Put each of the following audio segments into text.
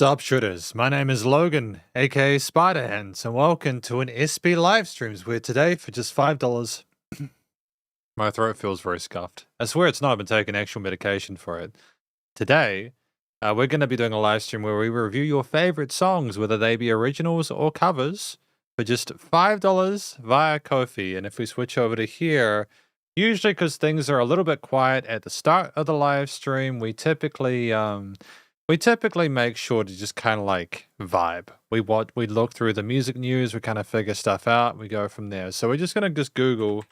Sup, shooters? My name is Logan, aka Spiderhands, and welcome to an SB Livestreams where today, for just $5, my throat feels very scuffed. I swear it's not, I've been taking actual medication for it. Today, we're going to be doing a live stream where we review your favorite songs, whether they be originals or covers, for just $5 via Ko-fi. And if we switch over to here, usually because things are a little bit quiet at the start of the live stream, we typically make sure to just kind of like vibe. We look through the music news, we kind of figure stuff out, we go from there. So we're just gonna Google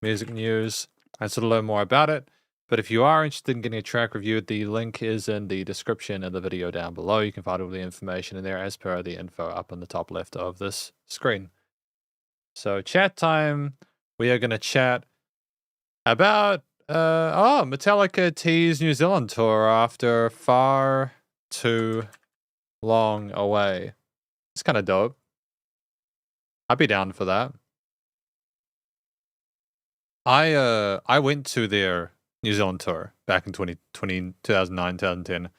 music news and sort of learn more about it. But if you are interested in getting a track reviewed, the link is in the description of the video down below. You can find all the information in there as per the info up in the top left of this screen. So chat time, we are gonna chat about Metallica teased New Zealand tour after far too long away. It's kind of dope. I'd be down for that. I went to their New Zealand tour back in 2009, 2010.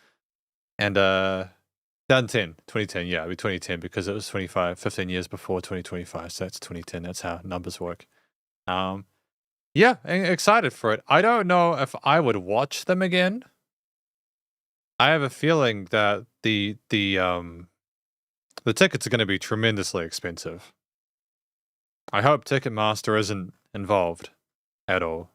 And 2010, yeah, it'd be 2010 because it was 15 years before 2025, so that's 2010. That's how numbers work. Yeah, excited for it. I don't know if I would watch them again. I have a feeling that the tickets are going to be tremendously expensive. I hope Ticketmaster isn't involved at all.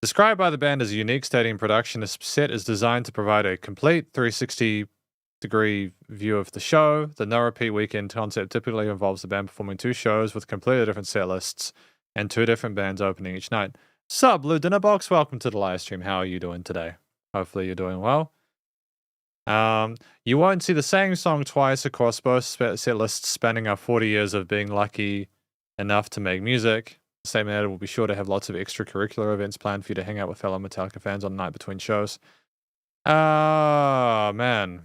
Described by the band as a unique stadium production, this set is designed to provide a complete 360-degree view of the show. The no-repeat weekend concept typically involves the band performing 2 shows with completely different set lists and 2 different bands opening each night. Sup, Blue Dinner Box? Welcome to the live stream. How are you doing today? Hopefully you're doing well. You won't see the same song twice across both set lists spanning our 40 years of being lucky enough to make music. The same matter will be sure to have lots of extracurricular events planned for you to hang out with fellow Metallica fans on the night between shows. Man.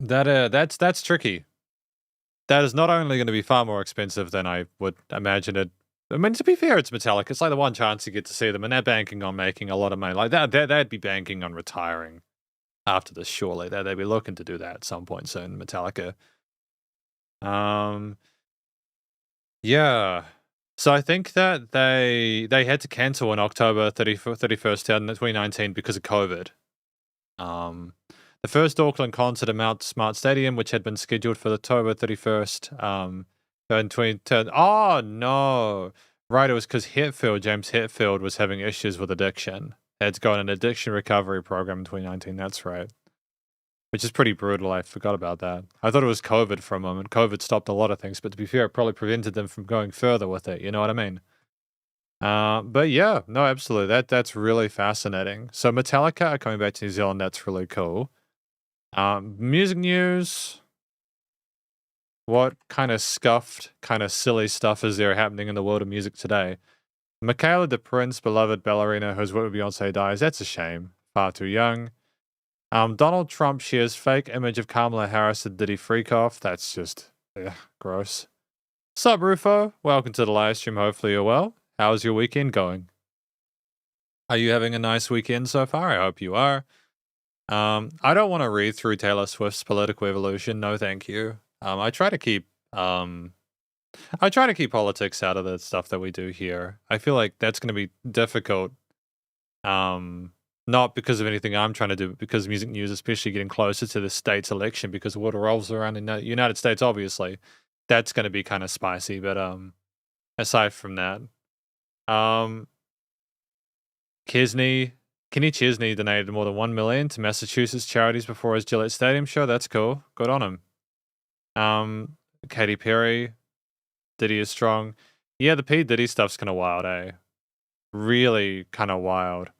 That's tricky. That is not only going to be far more expensive than I would imagine it. I mean, to be fair, it's Metallica. It's like the one chance you get to see them, and they're banking on making a lot of money. Like they'd be banking on retiring after this, surely. They'd be looking to do that at some point soon, Metallica. Yeah. So I think that they had to cancel on October 31st, 2019 because of COVID. The first Auckland concert at Mount Smart Stadium, which had been scheduled for October 31st, in 2010. Oh, no. Right, it was because James Hetfield, was having issues with addiction. He had to go on an addiction recovery program in 2019, that's right. Which is pretty brutal, I forgot about that. I thought it was COVID for a moment. COVID stopped a lot of things, but to be fair, it probably prevented them from going further with it, you know what I mean? But yeah, no, absolutely. That's really fascinating. So Metallica are coming back to New Zealand, that's really cool. Music news. What kind of scuffed, kind of silly stuff is there happening in the world of music today? Michaela the Prince, beloved ballerina who's worked with Beyonce, dies. That's a shame. Far too young. Donald Trump shares fake image of Kamala Harris at Diddy Freak Off. That's just gross. Sup, Rufo? Welcome to the live stream. Hopefully you're well. How's your weekend going? Are you having a nice weekend so far? I hope you are. I don't want to read through Taylor Swift's political evolution. No, thank you. I try to keep politics out of the stuff that we do here. I feel like that's going to be difficult. Not because of anything I'm trying to do, but because music news, especially getting closer to the state's election, because what revolves around in the United States, obviously, that's going to be kind of spicy. But aside from that, Kenny Chesney donated more than $1 million to Massachusetts charities before his Gillette Stadium show. That's cool. Good on him. Katy Perry, Diddy is strong. Yeah, the P. Diddy stuff's kind of wild, eh? Really kind of wild.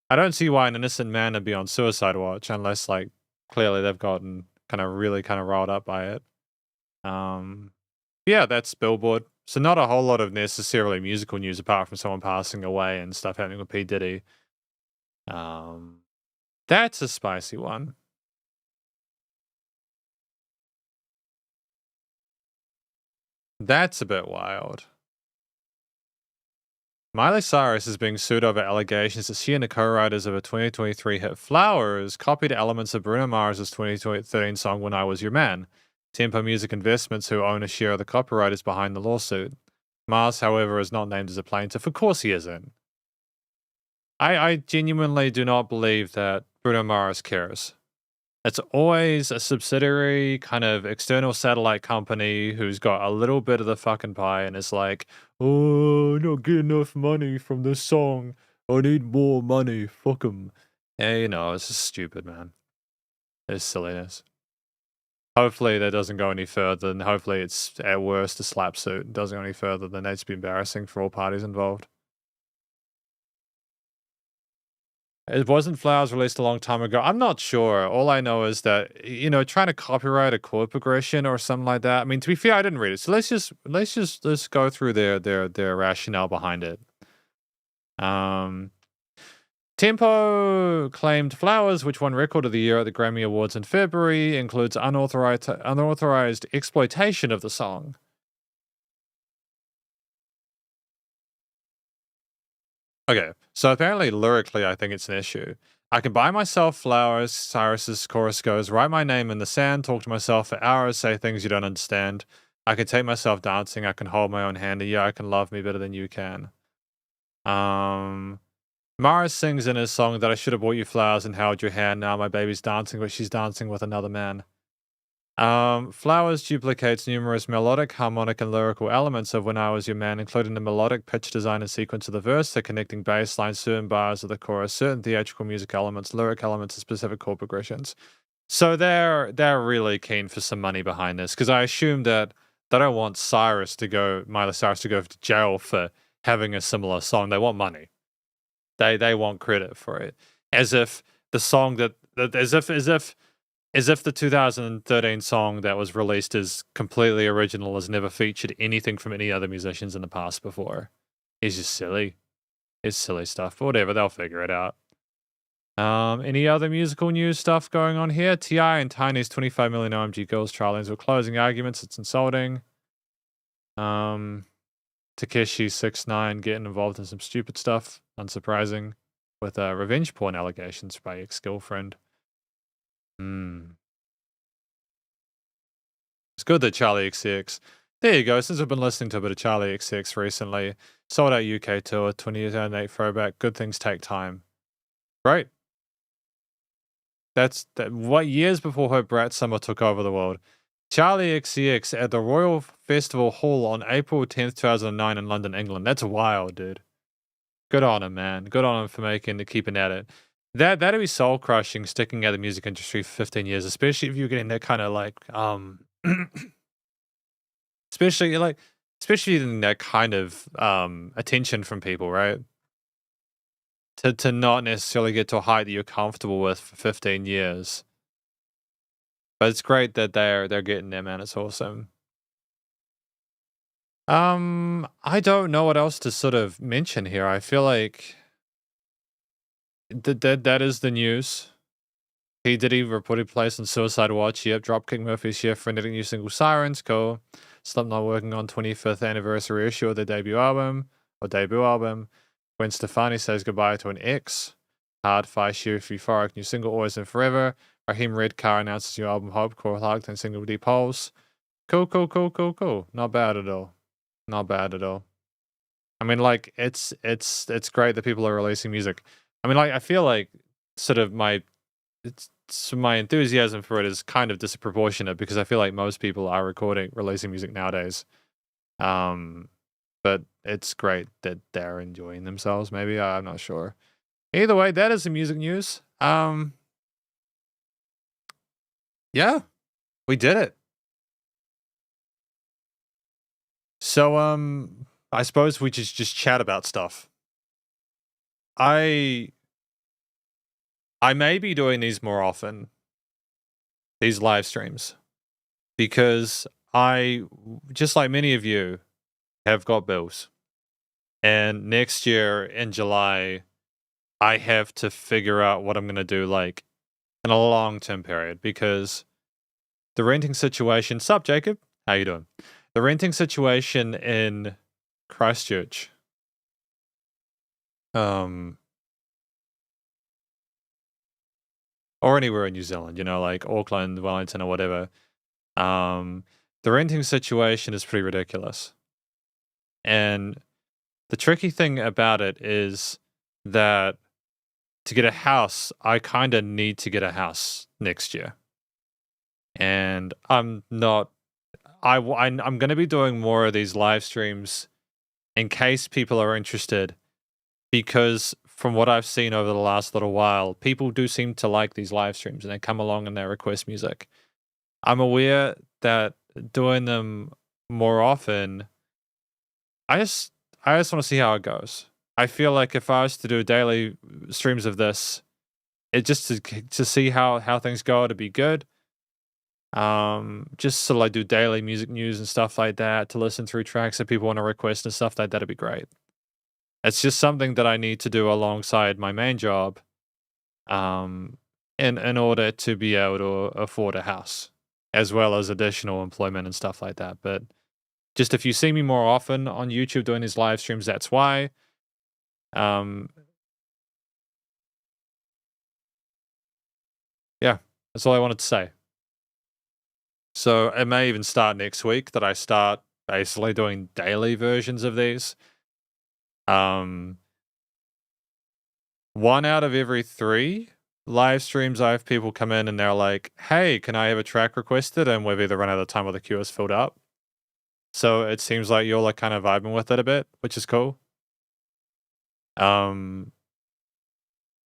I don't see why an innocent man would be on suicide watch unless, like, clearly they've gotten really riled up by it. Yeah, that's Billboard. So not a whole lot of necessarily musical news apart from someone passing away and stuff happening with P. Diddy. That's a spicy one. That's a bit wild. Miley Cyrus is being sued over allegations that she and the co-writers of a 2023 hit Flowers copied elements of Bruno Mars' 2013 song When I Was Your Man. Tempo Music Investments, who own a share of the copyright, is behind the lawsuit. Mars, however, is not named as a plaintiff. Of course he isn't. I genuinely do not believe that Bruno Mars cares. It's always a subsidiary, kind of external satellite company who's got a little bit of the fucking pie and is like, oh, I don't get enough money from this song. I need more money. Fuck 'em. Yeah, you know, it's just stupid, man. It's silliness. Hopefully that doesn't go any further, and hopefully it's at worst a slap suit. It doesn't go any further than that to be embarrassing for all parties involved. It wasn't Flowers released a long time ago? I'm not sure. All I know is that, you know, trying to copyright a chord progression or something like that. I mean, to be fair, I didn't read it. So let's go through their rationale behind it. Um Tempo claimed Flowers, which won Record of the Year at the Grammy Awards in February, includes unauthorized exploitation of the song. Okay, so apparently lyrically, I think it's an issue. I can buy myself flowers, Cyrus's chorus goes, write my name in the sand, talk to myself for hours, say things you don't understand. I can take myself dancing, I can hold my own hand, and yeah, I can love me better than you can. Um, Mars sings in his song that I should have bought you flowers and held your hand. Now my baby's dancing, but she's dancing with another man. Flowers duplicates numerous melodic, harmonic, and lyrical elements of When I Was Your Man, including the melodic pitch design and sequence of the verse, the connecting bass line, certain bars of the chorus, certain theatrical music elements, lyric elements, and specific chord progressions. So they're really keen for some money behind this, because I assume that they don't want Miley Cyrus to go to jail for having a similar song. They want money. They want credit for it, as if the song as if the 2013 song that was released is completely original, has never featured anything from any other musicians in the past before. It's just silly. It's silly stuff, but whatever, they'll figure it out. Any other musical news stuff going on here? T.I. and Tiny's 25 million OMG Girls trial were closing arguments. It's insulting. Takeshi 69 getting involved in some stupid stuff. Unsurprising. With revenge porn allegations by ex-girlfriend. It's good that Charlie XCX. There you go. Since I've been listening to a bit of Charlie XCX recently, sold out UK tour, 2008 throwback. Good things take time. Right. That's that. What years before her Brat Summer took over the world? Charlie XCX at the Royal Festival Hall on April 10th, 2009 in London, England. That's wild, dude. Good on him, man. Good on him for keeping at it. That'd be soul crushing, sticking at the music industry for 15 years, especially if you're getting that kind of like especially in that kind of attention from people, right? To not necessarily get to a height that you're comfortable with for 15 years. But it's great that they're getting there, man. It's awesome. I don't know what else to sort of mention here. I feel like that is the news. P. Diddy reported place on Suicide Watch. Yep, Dropkick Murphys chef for knitting new single Sirens. Cool. Slipknot working on 25th anniversary issue of their debut album. Gwen Stefani says goodbye to an ex. Hard Feist Euphoric new single Always and Forever. Raheem Redcar announces new album Hope. Coral Clark and single Deep Holes. Cool. Not bad at all. Not bad at all. I mean, like, it's great that people are releasing music. I mean, like, I feel like sort of my enthusiasm for it is kind of disproportionate because I feel like most people are releasing music nowadays. But it's great that they're enjoying themselves. Maybe I'm not sure. Either way, that is the music news. Yeah, we did it. So I suppose we just chat about stuff. I may be doing these more often, these live streams, because I, just like many of you, have got bills. And next year in July, I have to figure out what I'm going to do, like, in a long-term period, because the renting situation... Sup, Jacob? How you doing? The renting situation in Christchurch Um, or anywhere in New Zealand, like Auckland, Wellington, or whatever. Um, the renting situation is pretty ridiculous. And the tricky thing about it is that to get a house, I kind of need to get a house next year. And I'm not, I'm going to be doing more of these live streams in case people are interested, because from what I've seen over the last little while, people do seem to like these live streams and they come along and they request music. I'm aware that doing them more often, I just I just want to see how it goes. I feel like if I was to do daily streams of this, it just to see how things go to be good. Just to like do daily music news and stuff like that, to listen through tracks that people want to request and stuff like that'd be great. It's just something that I need to do alongside my main job, um, in order to be able to afford a house, as well as additional employment and stuff like that. But just if you see me more often on YouTube doing these live streams, that's why. Um, yeah, that's all I wanted to say. So it may even start next week that I start basically doing daily versions of these. Um, one out of every three live streams, I have people come in and they're like, "Hey, can I have a track requested?" And we've either run out of time or the queue is filled up. So it seems like you're like kind of vibing with it a bit, which is cool. Um,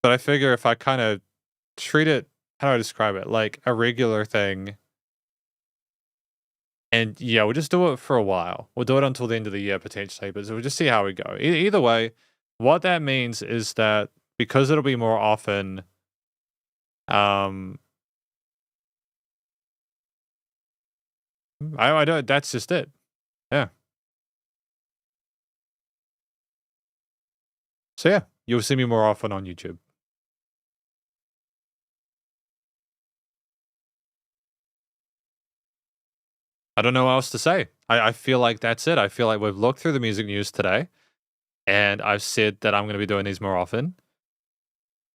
but I figure if I kind of treat it, how do I describe it? Like a regular thing. And yeah, we'll just do it for a while. We'll do it until the end of the year potentially, but we'll just see how we go. Either way, what that means is that because it'll be more often, um, I don't. That's just it. Yeah. So yeah, you'll see me more often on YouTube. I don't know what else to say. I feel like that's it. I feel like we've looked through the music news today, and I've said that I'm going to be doing these more often.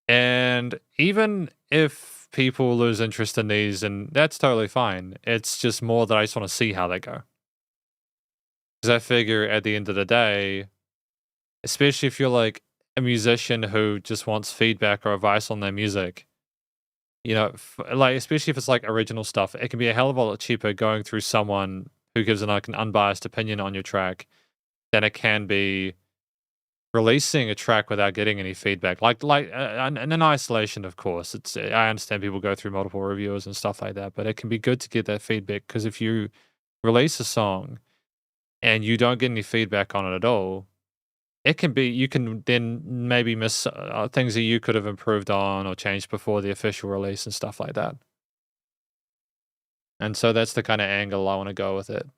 And even if people lose interest in these, and that's totally fine, it's just more that I just want to see how they go. Because I figure at the end of the day, especially if you're like a musician who just wants feedback or advice on their music, like especially if it's like original stuff, it can be a hell of a lot cheaper going through someone who gives like an unbiased opinion on your track than it can be releasing a track without getting any feedback. In isolation, of course, I understand people go through multiple reviewers and stuff like that, but it can be good to get that feedback because if you release a song and you don't get any feedback on it at all, it can be you can then maybe miss things that you could have improved on or changed before the official release and stuff like that. And so that's the kind of angle I want to go with it.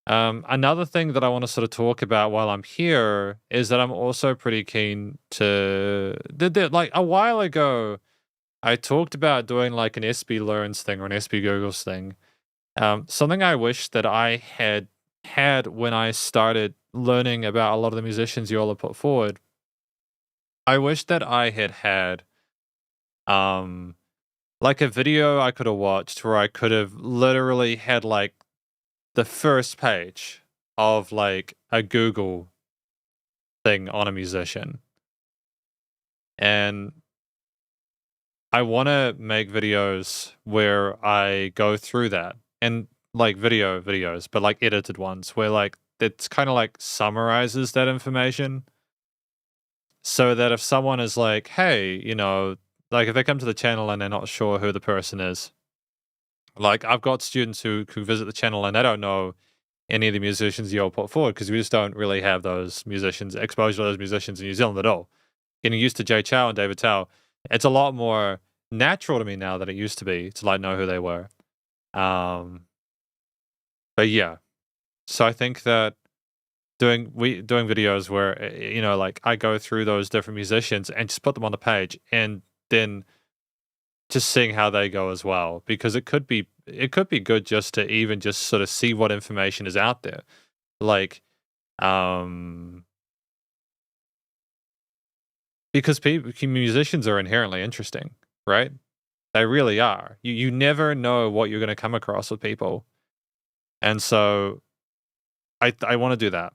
Another thing that I want to sort of talk about while I'm here is that I'm also pretty keen to like a while ago I talked about doing like an SB Learns thing or an SB Googles thing. Something I wish that I had when I started learning about a lot of the musicians you all have put forward. I wish that I had um like a video I could have watched where I could have literally had like the first page of like a Google thing on a musician. And I want to make videos where I go through that and like videos, but like edited ones where like it's kind of like summarizes that information so that if someone is like, hey, like if they come to the channel and they're not sure who the person is, like I've got students who visit the channel and they don't know any of the musicians you all put forward because we just don't really have those musicians, exposure to those musicians in New Zealand at all. Getting used to Jay Chow and David Tao, it's a lot more natural to me now than it used to be to like know who they were. Um, but yeah, so I think that doing videos where like I go through those different musicians and just put them on the page and then just seeing how they go as well because it could be good just to even just sort of see what information is out there like um because musicians are inherently interesting, right? They really are. You never know what you're going to come across with people, and so I want to do that.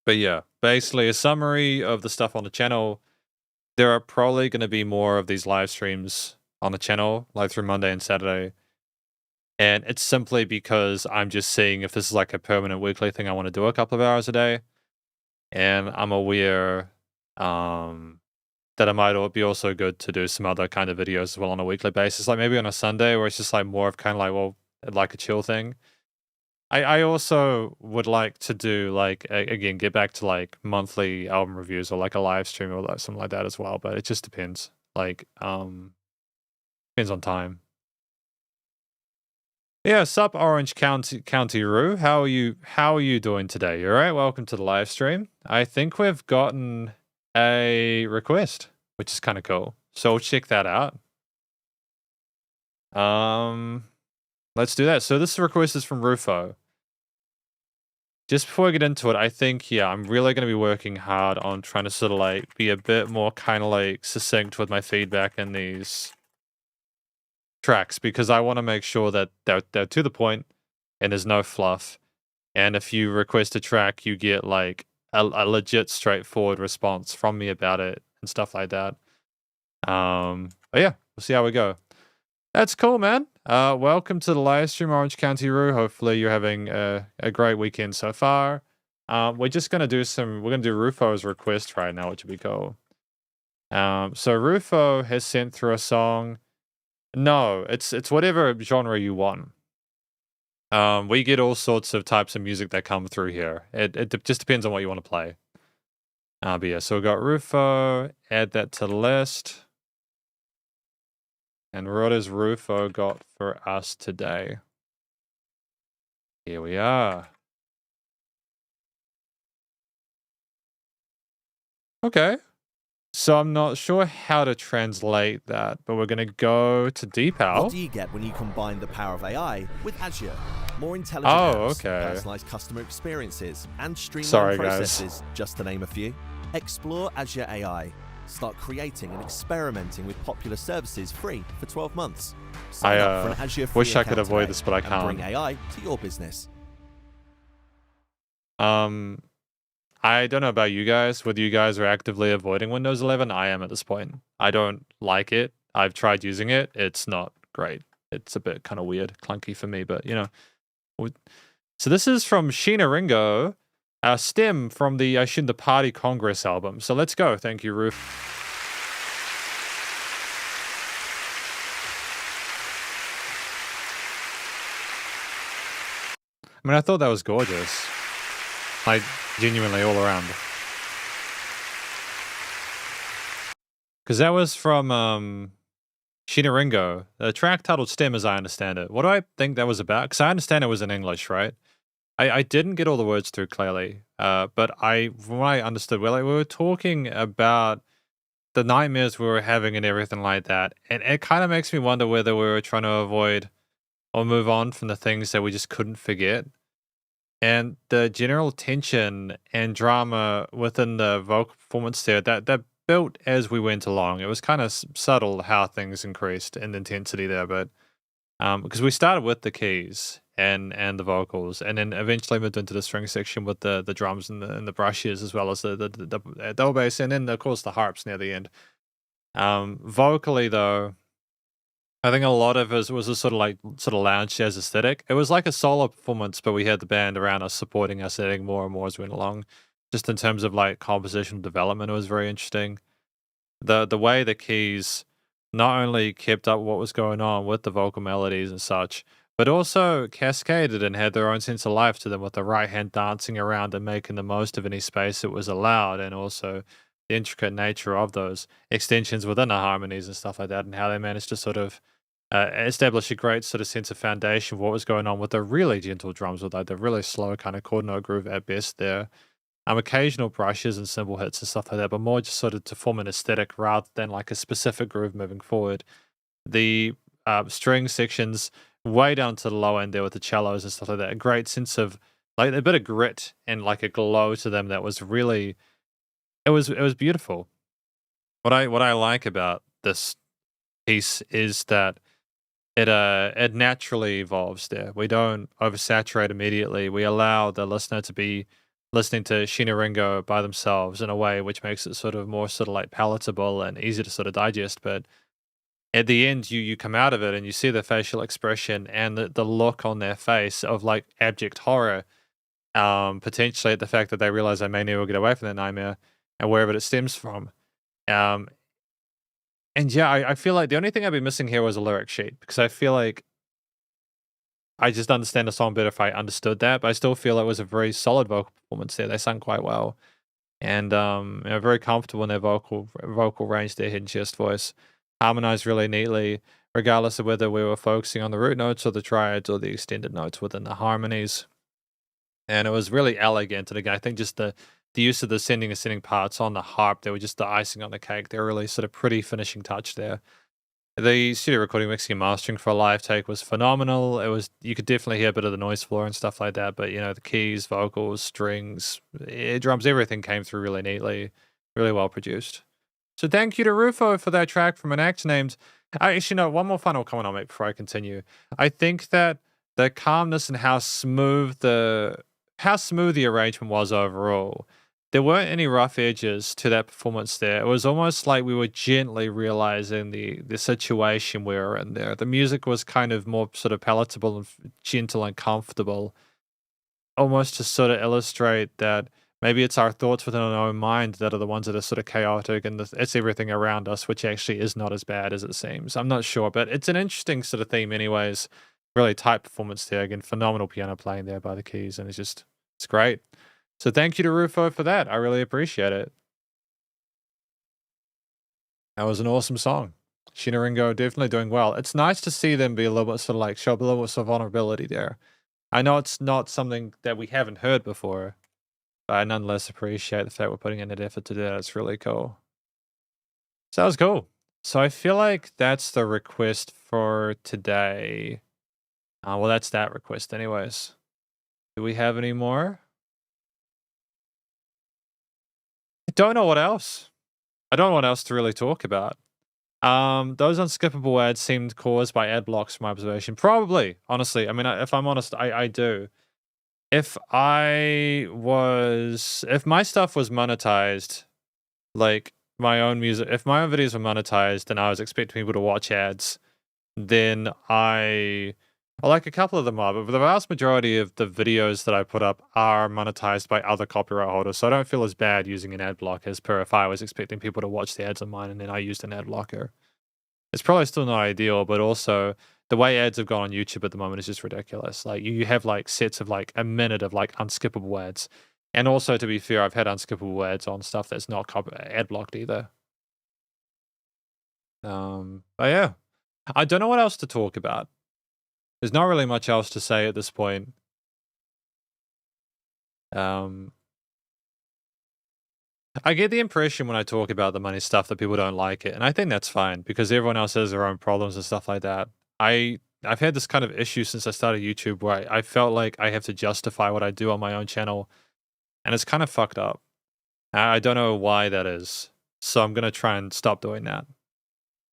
But yeah, basically a summary of the stuff on the channel. There are probably going to be more of these live streams on the channel, like through Monday and Saturday. And it's simply because I'm just seeing if this is like a permanent weekly thing I want to do a couple of hours a day. And I'm aware that it might be also good to do some other kind of videos as well on a weekly basis, like maybe on a Sunday where it's just like more of kind of like, well, like a chill thing. I also would like to do like, again, get back to like monthly album reviews or like a live stream or like something like that as well. But it just depends. Like, depends on time. Yeah, sup Orange County Roo. How are you doing today? You alright? Welcome to the live stream. I think we've gotten a request, which is kind of cool. So we'll check that out. Let's do that. So this request is from Rufo. Just before I get into it, I think, yeah, I'm really going to be working hard on trying to sort of like be a bit more kind of like succinct with my feedback in these tracks, because I want to make sure that they're to the point and there's no fluff. And if you request a track, you get like a legit straightforward response from me about it and stuff like that. But yeah, we'll see how we go. That's cool, man. Welcome to the live stream, Orange County Roo. Hopefully you're having a great weekend so far. We're just gonna do Rufo's request right now, which would be cool. So Rufo has sent through a song. No, it's whatever genre you want. We get all sorts of types of music that come through here. It just depends on what you want to play. But yeah, so we got Rufo, add that to the list. And what has Rufo got for us today? Here we are. Okay. So I'm not sure how to translate that, but we're going to go to DeepAL. What do you get when you combine the power of AI with Azure? More intelligent apps, personalized customer experiences, and streamlined processes, just to name a few. Explore Azure AI. Start creating and experimenting with popular services free for 12 months. Sign up for an Azure free wish I could avoid this, but I can't. Bring AI to your business. I don't know about you guys, whether you guys are actively avoiding Windows 11. I am at this point. I don't like it. I've tried using it. It's not great. It's a bit kind of weird, clunky for me, but you know. So this is from Sheena Ringo, stem from the the Party Congress album. So let's go. Thank you, Roof. I mean, I thought that was gorgeous. Like, genuinely all around. Because that was from Sheena Ringo. The track titled Stem, as I understand it. What do I think that was about? Because I understand it was in English, right? I didn't get all the words through clearly. But from what I understood, we were talking about the nightmares we were having and everything like that. And it kind of makes me wonder whether we were trying to avoid or move on from the things that we just couldn't forget. And the general tension and drama within the vocal performance there, that built as we went along. It was kind of subtle how things increased in intensity there, but because we started with the keys and the vocals, and then eventually moved into the string section with the drums and the brushes, as well as the double bass, and then of course the harps near the end. Vocally though, I think a lot of it was a sort of lounge jazz aesthetic. It was like a solo performance, but we had the band around us supporting us, adding more and more as we went along. Just in terms of like compositional development, it was very interesting. The way the keys not only kept up what was going on with the vocal melodies and such, but also cascaded and had their own sense of life to them, with the right hand dancing around and making the most of any space that was allowed, and also the intricate nature of those extensions within the harmonies and stuff like that, and how they managed to sort of establish a great sort of sense of foundation of what was going on with the really gentle drums, with like the really slow kind of chord note groove at best there. Occasional brushes and cymbal hits and stuff like that, but more just sort of to form an aesthetic rather than like a specific groove moving forward. The string sections way down to the low end there with the cellos and stuff like that. A great sense of like a bit of grit and like a glow to them that was really it was beautiful. What I like about this piece is that it naturally evolves there. We don't oversaturate immediately. We allow the listener to be listening to Sheena Ringo by themselves in a way which makes it sort of more sort of like palatable and easy to sort of digest. But at the end, you come out of it and you see the facial expression and the look on their face of like abject horror, potentially at the fact that they realize they may never get away from that nightmare and wherever it stems from. Um, and yeah, I feel like the only thing I'd be missing here was a lyric sheet because I feel like I just understand the song better if I understood that, but I still feel it was a very solid vocal performance there. They sung quite well and very comfortable in their vocal range, their hidden chest voice, harmonized really neatly, regardless of whether we were focusing on the root notes or the triads or the extended notes within the harmonies. And it was really elegant. And again, I think just the use of the ascending parts on the harp, they were just the icing on the cake. They're really sort of pretty finishing touch there. The studio recording, mixing, and mastering for a live take was phenomenal. It was, you could definitely hear a bit of the noise floor and stuff like that, but you know, the keys, vocals, strings, drums, everything came through really neatly, really well produced. So thank you to Rufo for that track from an act named. I actually know one more final comment I'll make before I continue. I think that the calmness and how smooth the arrangement was overall. There weren't any rough edges to that performance there. It was almost like we were gently realizing the situation we were in there. The music was kind of more sort of palatable and gentle and comfortable, almost to sort of illustrate that maybe it's our thoughts within our own mind that are the ones that are sort of chaotic and it's everything around us, which actually is not as bad as it seems. I'm not sure, but it's an interesting sort of theme anyways. Really tight performance there. Again, phenomenal piano playing there by the keys, and it's great. So thank you to Rufo for that. I really appreciate it. That was an awesome song. Sheena Ringo definitely doing well. It's nice to see them be a little bit sort of like show a little bit of vulnerability there. I know it's not something that we haven't heard before, but I nonetheless appreciate the fact we're putting in that effort to do that. It's really cool. So that was cool. So I feel like that's the request for today. Well, that's that request anyways. Do we have any more? I don't know what else. I don't know what else to really talk about. Those unskippable ads seemed caused by ad blocks from my observation. Probably, honestly. I mean, if I'm honest, I do. If my stuff was monetized, like my own music, if my own videos were monetized and I was expecting people to watch ads, then like a couple of them are, but the vast majority of the videos that I put up are monetized by other copyright holders, so I don't feel as bad using an ad block as per if I was expecting people to watch the ads on mine and then I used an ad blocker. It's probably still not ideal, but also the way ads have gone on YouTube at the moment is just ridiculous. Like you have like sets of like a minute of like unskippable ads. And also, to be fair, I've had unskippable ads on stuff that's not ad blocked either. But yeah, I don't know what else to talk about. There's not really much else to say at this point. I get the impression when I talk about the money stuff that people don't like it, and I think that's fine because everyone else has their own problems and stuff like that. I've had this kind of issue since I started YouTube where I felt like I have to justify what I do on my own channel, and it's kind of fucked up. I don't know why that is, so I'm gonna try and stop doing that.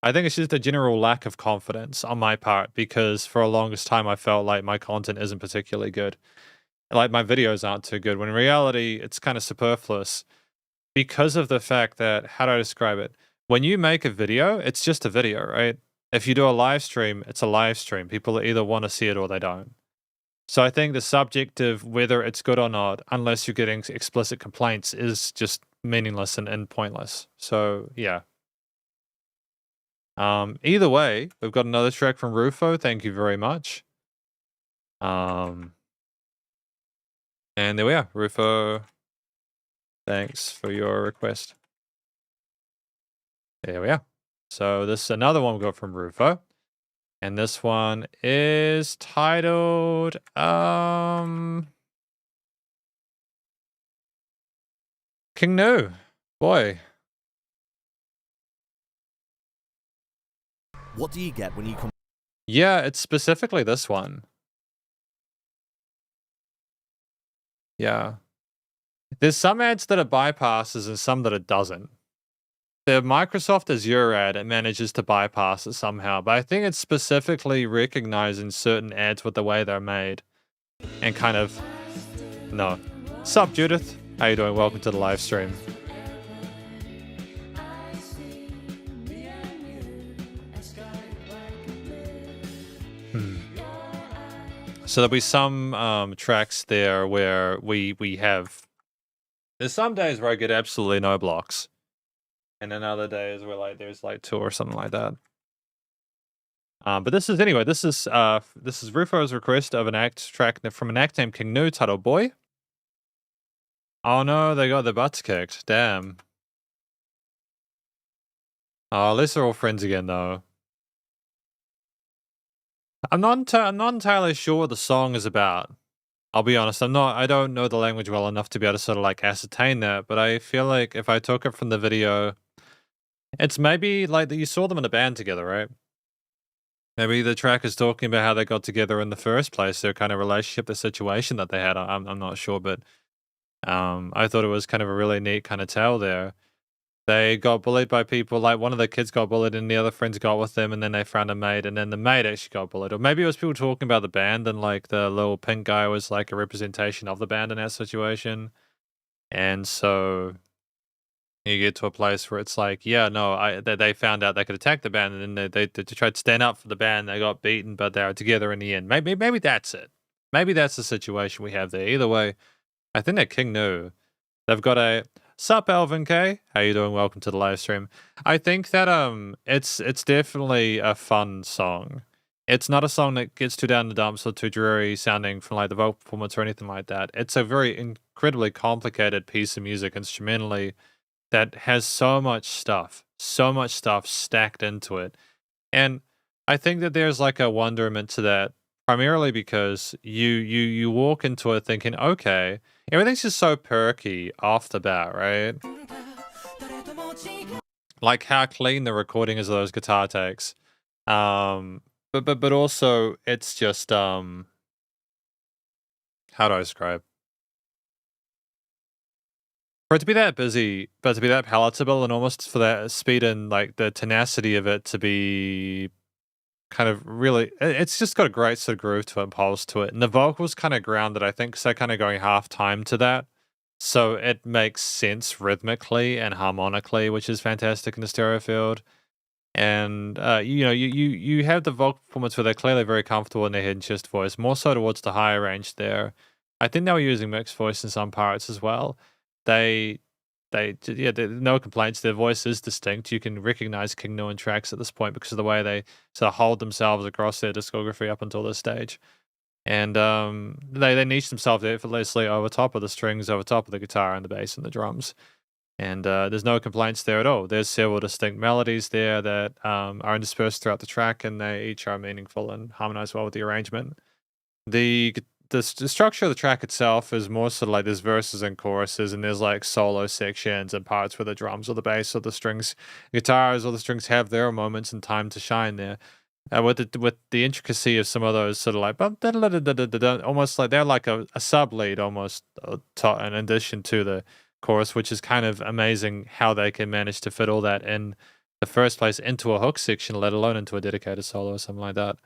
I think it's just a general lack of confidence on my part because for the longest time I felt like my content isn't particularly good. Like my videos aren't too good, when in reality it's kind of superfluous because of the fact that, how do I describe it? When you make a video, it's just a video, right? If you do a live stream, it's a live stream. People either want to see it or they don't. So I think the subject of whether it's good or not, unless you're getting explicit complaints, is just meaningless and pointless. So yeah. Either way, we've got another track from Rufo. Thank you very much. And there we are, Rufo. Thanks for your request. There we are. So this is another one we got from Rufo. And this one is titled King Nu. Boy. What do you get when you come? Yeah, it's specifically this one. Yeah. There's some ads that it bypasses and some that it doesn't. The Microsoft Azure ad, it manages to bypass it somehow, but I think it's specifically recognizing certain ads with the way they're made. And kind of... No. Sup, Judith? How you doing? Welcome to the live stream. So there'll be some tracks there where we have... There's some days where I get absolutely no blocks. And then other days where like there's like 2 or something like that. But this is Rufo's request of an act track from an act named King Nu titled Boy. Oh no, they got their butts kicked. Damn. Oh, at least they're all friends again though. I'm not entirely sure what the song is about. I'll be honest, I don't know the language well enough to be able to sort of like ascertain that, but I feel like if I took it from the video, it's maybe like that you saw them in a band together, right? Maybe the track is talking about how they got together in the first place, their kind of relationship, the situation that they had. I'm not sure, but I thought it was kind of a really neat kind of tale there. They got bullied by people, like one of the kids got bullied and the other friends got with them and then they found a mate and then the mate actually got bullied. Or maybe it was people talking about the band and like the little pink guy was like a representation of the band in that situation. And so you get to a place where it's like, yeah, no, they found out they could attack the band and then they tried to stand up for the band. They got beaten, but they were together in the end. Maybe that's it. Maybe that's the situation we have there. Either way, I think that King Nu, they've got a... Sup, Alvin K? How you doing? Welcome to the live stream. I think that it's definitely a fun song. It's not a song that gets too down the dumps or too dreary sounding from like the vocal performance or anything like that. It's a very incredibly complicated piece of music instrumentally that has so much stuff stacked into it. And I think that there's like a wonderment to that, primarily because you walk into it thinking, okay, everything's just so perky off the bat, right? Like how clean the recording is of those guitar takes. But also it's just how do I describe? For it to be that busy, but to be that palatable and almost for that speed and like the tenacity of it to be kind of really, it's just got a great sort of groove to it and pulse to it. And the vocals kind of grounded, I think, so kind of going half time to that. So it makes sense rhythmically and harmonically, which is fantastic in the stereo field. And you have the vocal performance where they're clearly very comfortable in their head and chest voice, more so towards the higher range there. I think they were using mixed voice in some parts as well. No complaints. Their voice is distinct. You can recognize King Nu in tracks at this point because of the way they sort of hold themselves across their discography up until this stage. And they niche themselves effortlessly over top of the strings, over top of the guitar and the bass and the drums. And there's no complaints there at all. There's several distinct melodies there that are interspersed throughout the track, and they each are meaningful and harmonize well with the arrangement. The structure of the track itself is more sort of like there's verses and choruses, and there's like solo sections and parts where the drums or the bass or the strings, guitars or the strings have their moments and time to shine there. With the intricacy of some of those sort of like almost like they're like a sub lead almost in addition to the chorus, which is kind of amazing how they can manage to fit all that in the first place into a hook section, let alone into a dedicated solo or something like that.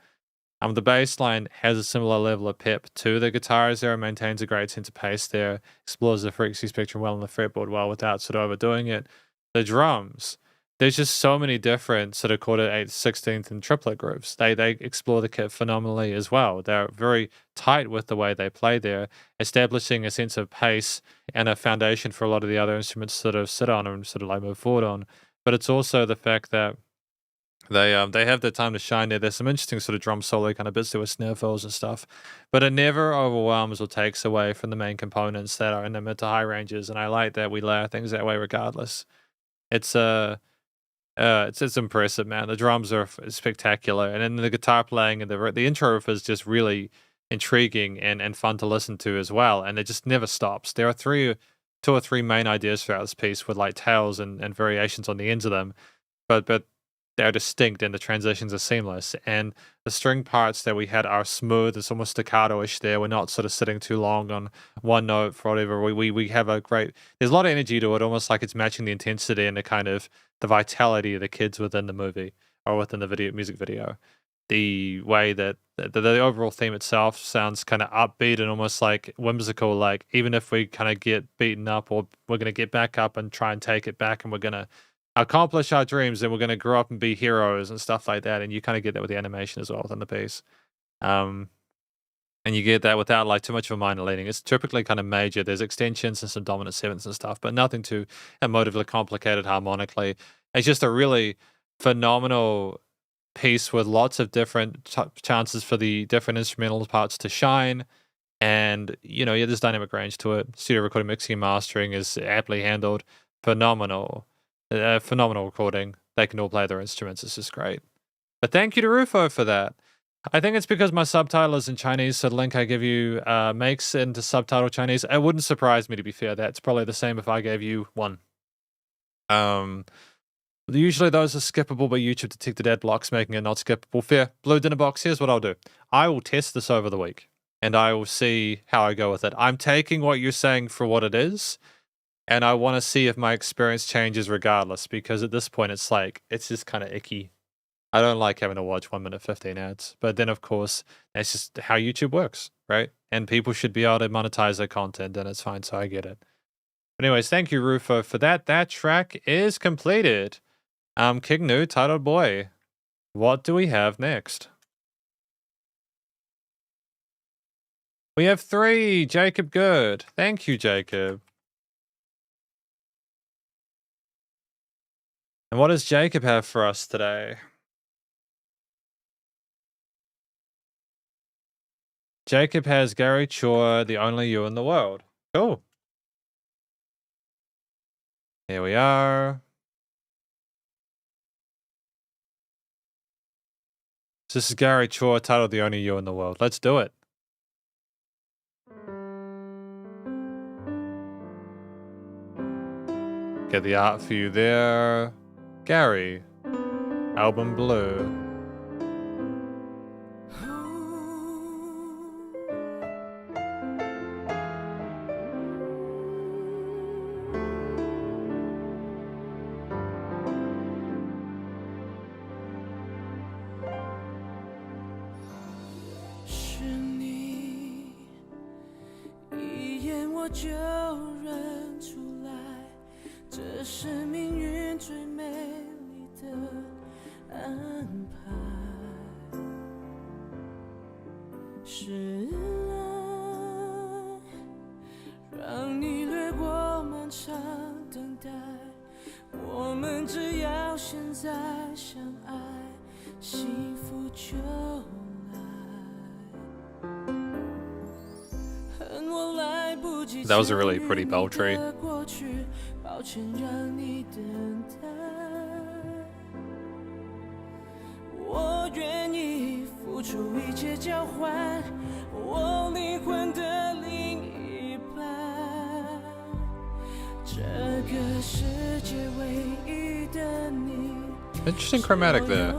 The bass line has a similar level of pep to the guitars there and maintains a great sense of pace there, explores the frequency spectrum well on the fretboard well without sort of overdoing it. The drums, there's just so many different sort of quarter, 8th, 16th, and triplet grooves. They explore the kit phenomenally as well. They're very tight with the way they play there, establishing a sense of pace and a foundation for a lot of the other instruments to sort of sit on and sort of like move forward on. But it's also the fact that they have their time to shine there. There's some interesting sort of drum solo kind of bits there with snare fills and stuff, but it never overwhelms or takes away from the main components that are in the mid to high ranges. And I like that we layer things that way regardless. It's impressive, man. The drums are spectacular, and then the guitar playing and the intro riff is just really intriguing and fun to listen to as well. And it just never stops. There are 2 or 3 main ideas throughout this piece with like tails and variations on the ends of them, but they're distinct and the transitions are seamless. And the string parts that we had are smooth. It's almost staccato-ish there. We're not sort of sitting too long on one note for whatever. We have a great, there's a lot of energy to it, almost like it's matching the intensity and the kind of the vitality of the kids within the movie or within the music video. The way that the overall theme itself sounds kind of upbeat and almost like whimsical, like even if we kind of get beaten up, or we're going to get back up and try and take it back, and we're going to accomplish our dreams, and we're going to grow up and be heroes and stuff like that. And you kind of get that with the animation as well within the piece. And you get that without like too much of a minor leading. It's typically kind of major. There's extensions and some dominant sevenths and stuff, but nothing too emotively complicated harmonically. It's just a really phenomenal piece with lots of different chances for the different instrumental parts to shine. And, you know, yeah, there's dynamic range to it. Studio recording, mixing, and mastering is aptly handled. Phenomenal. Phenomenal recording. They can all play their instruments. It's just great. But thank you to Rufo for that. I think it's because my subtitle is in Chinese, so the link I give you makes into subtitle Chinese. It wouldn't surprise me, to be fair. That's probably the same if I gave you one. Usually those are skippable, but YouTube detected ad blocks, making it not skippable. Fair. Blue Dinner Box, here's what I'll do. I will test this over the week, and I will see how I go with it. I'm taking what you're saying for what it is, and I want to see if my experience changes regardless, because at this point it's like, it's just kind of icky. I don't like having to watch 1 minute 15 ads. But then, of course, that's just how YouTube works, right? And people should be able to monetize their content, and it's fine, so I get it. But anyways, thank you, Rufo, for that. That track is completed. King Nu, Titled Boy. What do we have next? We have 3. Jacob Good. Thank you, Jacob. And what does Jacob have for us today? Jacob has Gary Chor, The Only You in the World. Cool. Here we are. So this is Gary Chor, titled The Only You in the World. Let's do it. Get the art for you there. Gary. Album Blue. That was a really pretty bell tree. Interesting chromatic there.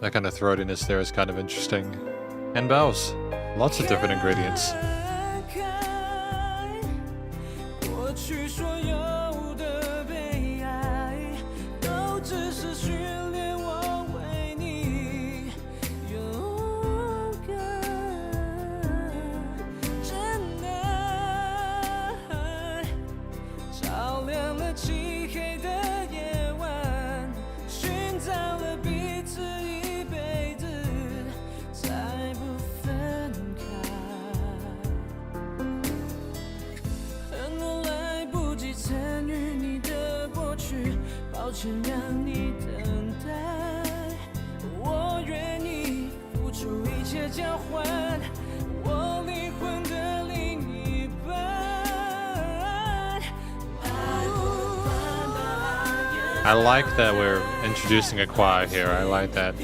That kind of throatiness there is kind of interesting. And bells. Lots of different ingredients.抱歉让你等待 I like that we're introducing a choir here. I like that.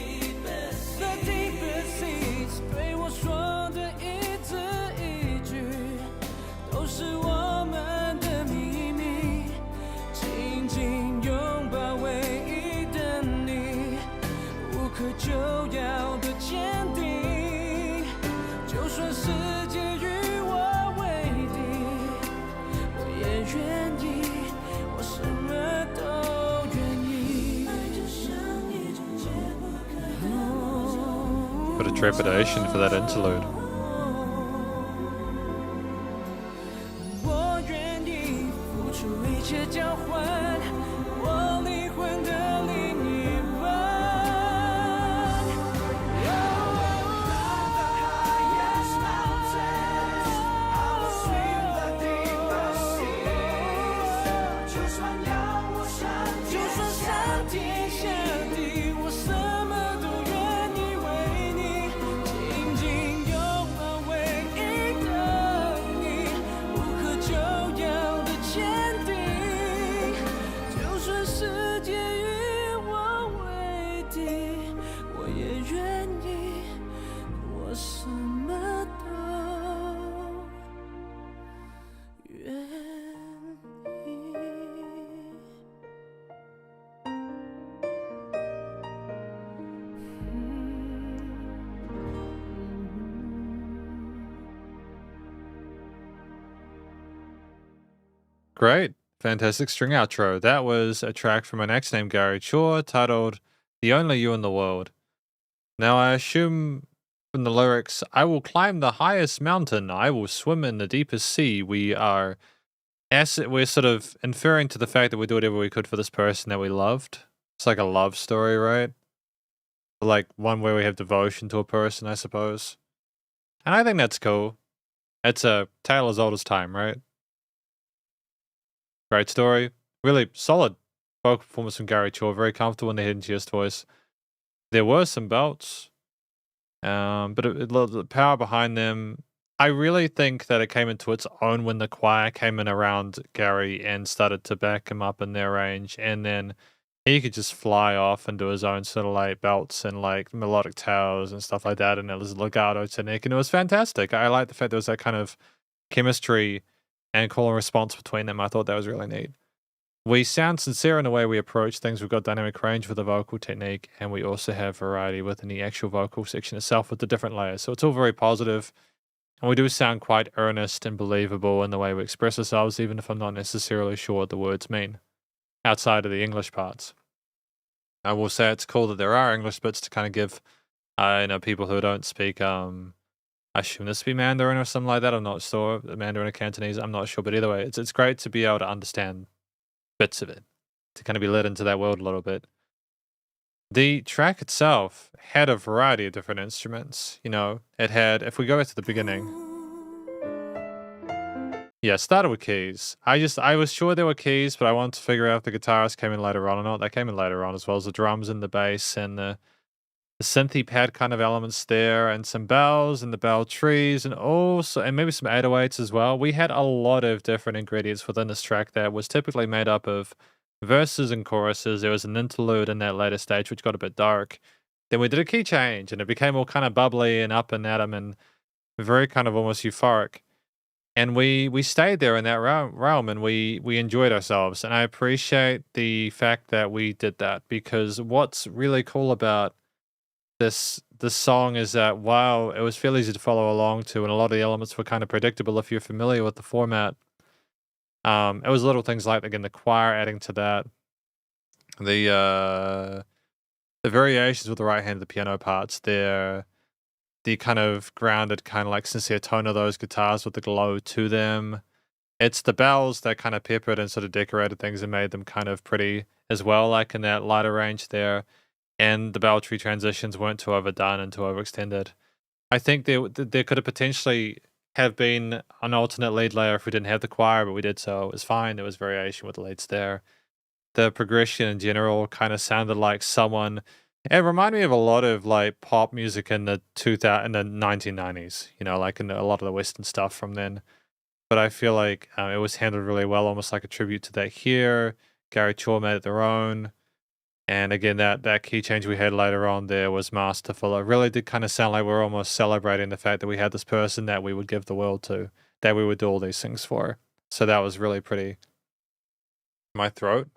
Bit of trepidation for that interlude. Great. Fantastic string outro. That was a track from an ex named Gary Chor titled The Only You in the World. Now, I assume from the lyrics, I will climb the highest mountain, I will swim in the deepest sea. We're sort of inferring to the fact that we do whatever we could for this person that we loved. It's like a love story, right? Like one where we have devotion to a person, I suppose. And I think that's cool. It's a tale as old as time, right? Great story. Really solid vocal performance from Gary Chor. Very comfortable in the hidden chest voice. There were some belts, but the power behind them, I really think that it came into its own when the choir came in around Gary and started to back him up in their range, and then he could just fly off and do his own sort of like belts and like melodic towers and stuff like that, and it was legato technique, and it was fantastic. I like the fact there was that kind of chemistry and call and response between them. I thought that was really neat. We sound sincere in the way we approach things. We've got dynamic range with the vocal technique, and we also have variety within the actual vocal section itself with the different layers. So it's all very positive, and we do sound quite earnest and believable in the way we express ourselves, even if I'm not necessarily sure what the words mean, outside of the English parts. I will say it's cool that there are English bits to kind of give, people who don't speak, I assume this to be Mandarin or something like that. I'm not sure. Mandarin or Cantonese, I'm not sure. But either way, it's great to be able to understand bits of it, to kind of be led into that world a little bit. The track itself had a variety of different instruments. It had, if we go back to the beginning, it started with keys. I was sure there were keys, but I wanted to figure out if the guitars came in later on or not. They came in later on, as well as the drums and the bass and the synthy pad kind of elements there, and some bells and the bell trees, and maybe some 808s as well. We had a lot of different ingredients within this track that was typically made up of verses and choruses. There was an interlude in that later stage, which got a bit dark. Then we did a key change, and it became all kind of bubbly and up and at 'em and very kind of almost euphoric. And we stayed there in that realm, and we enjoyed ourselves. And I appreciate the fact that we did that, because what's really cool about this song is that while it was fairly easy to follow along to, and a lot of the elements were kind of predictable if you're familiar with the format, it was little things like, again, the choir adding to that, the variations with the right hand of the piano parts there, the kind of grounded, kind of like sincere tone of those guitars with the glow to them. It's the bells that kind of peppered and sort of decorated things and made them kind of pretty as well, like in that lighter range there. And the bell tree transitions weren't too overdone and too overextended. I think there could have potentially have been an alternate lead layer if we didn't have the choir, but we did, so it was fine. There was variation with the leads there. The progression in general kind of sounded like someone It reminded me of a lot of like pop music in the 1990s, you know, like in a lot of the Western stuff from then. But I feel like it was handled really well, almost like a tribute to that here. Gary Chaw made it their own. And again, that key change we had later on there was masterful. It really did kind of sound like we're almost celebrating the fact that we had this person that we would give the world to, that we would do all these things for. So that was really pretty. My throat.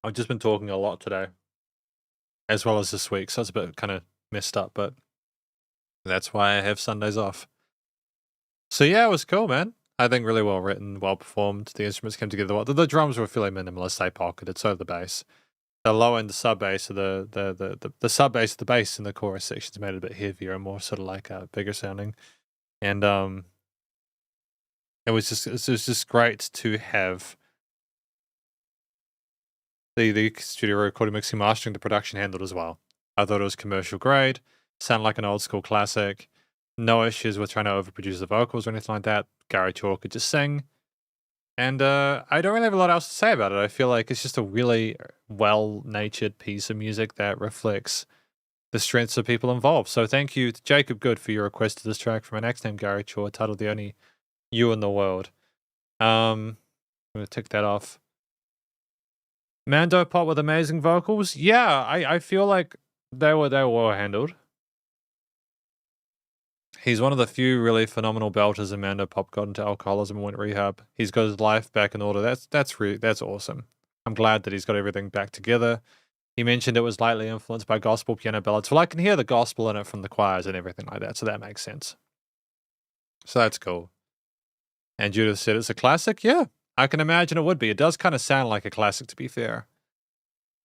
I've just been talking a lot today, as well as this week, so it's a bit kind of messed up, but that's why I have Sundays off. So yeah, it was cool, man. I think really well written, well performed. The instruments came together well. The drums were fairly minimalist, they pocketed, so the bass. The low end, the sub bass, or the sub bass, the bass in the chorus sections made it a bit heavier and more sort of like bigger sounding. And it was just great to have the studio recording, mixing, mastering, the production handled as well. I thought it was commercial grade, sounded like an old school classic. No issues with trying to overproduce the vocals or anything like that. Gary Chaw could just sing. And I don't really have a lot else to say about it. I feel like it's just a really well-natured piece of music that reflects the strengths of people involved. So thank you to Jacob Good for your request to this track from my next name, Gary Chaw, titled The Only You in the World. I'm going to tick that off. Mando Pop with amazing vocals. Yeah, I feel like they were well handled. He's one of the few really phenomenal belters, and Mando Pop got into alcoholism and went rehab. He's got his life back in order. That's awesome. I'm glad that he's got everything back together. He mentioned it was lightly influenced by gospel piano ballads. Well, I can hear the gospel in it from the choirs and everything like that, so that makes sense. So that's cool. And Judith said it's a classic. Yeah, I can imagine it would be. It does kind of sound like a classic, to be fair.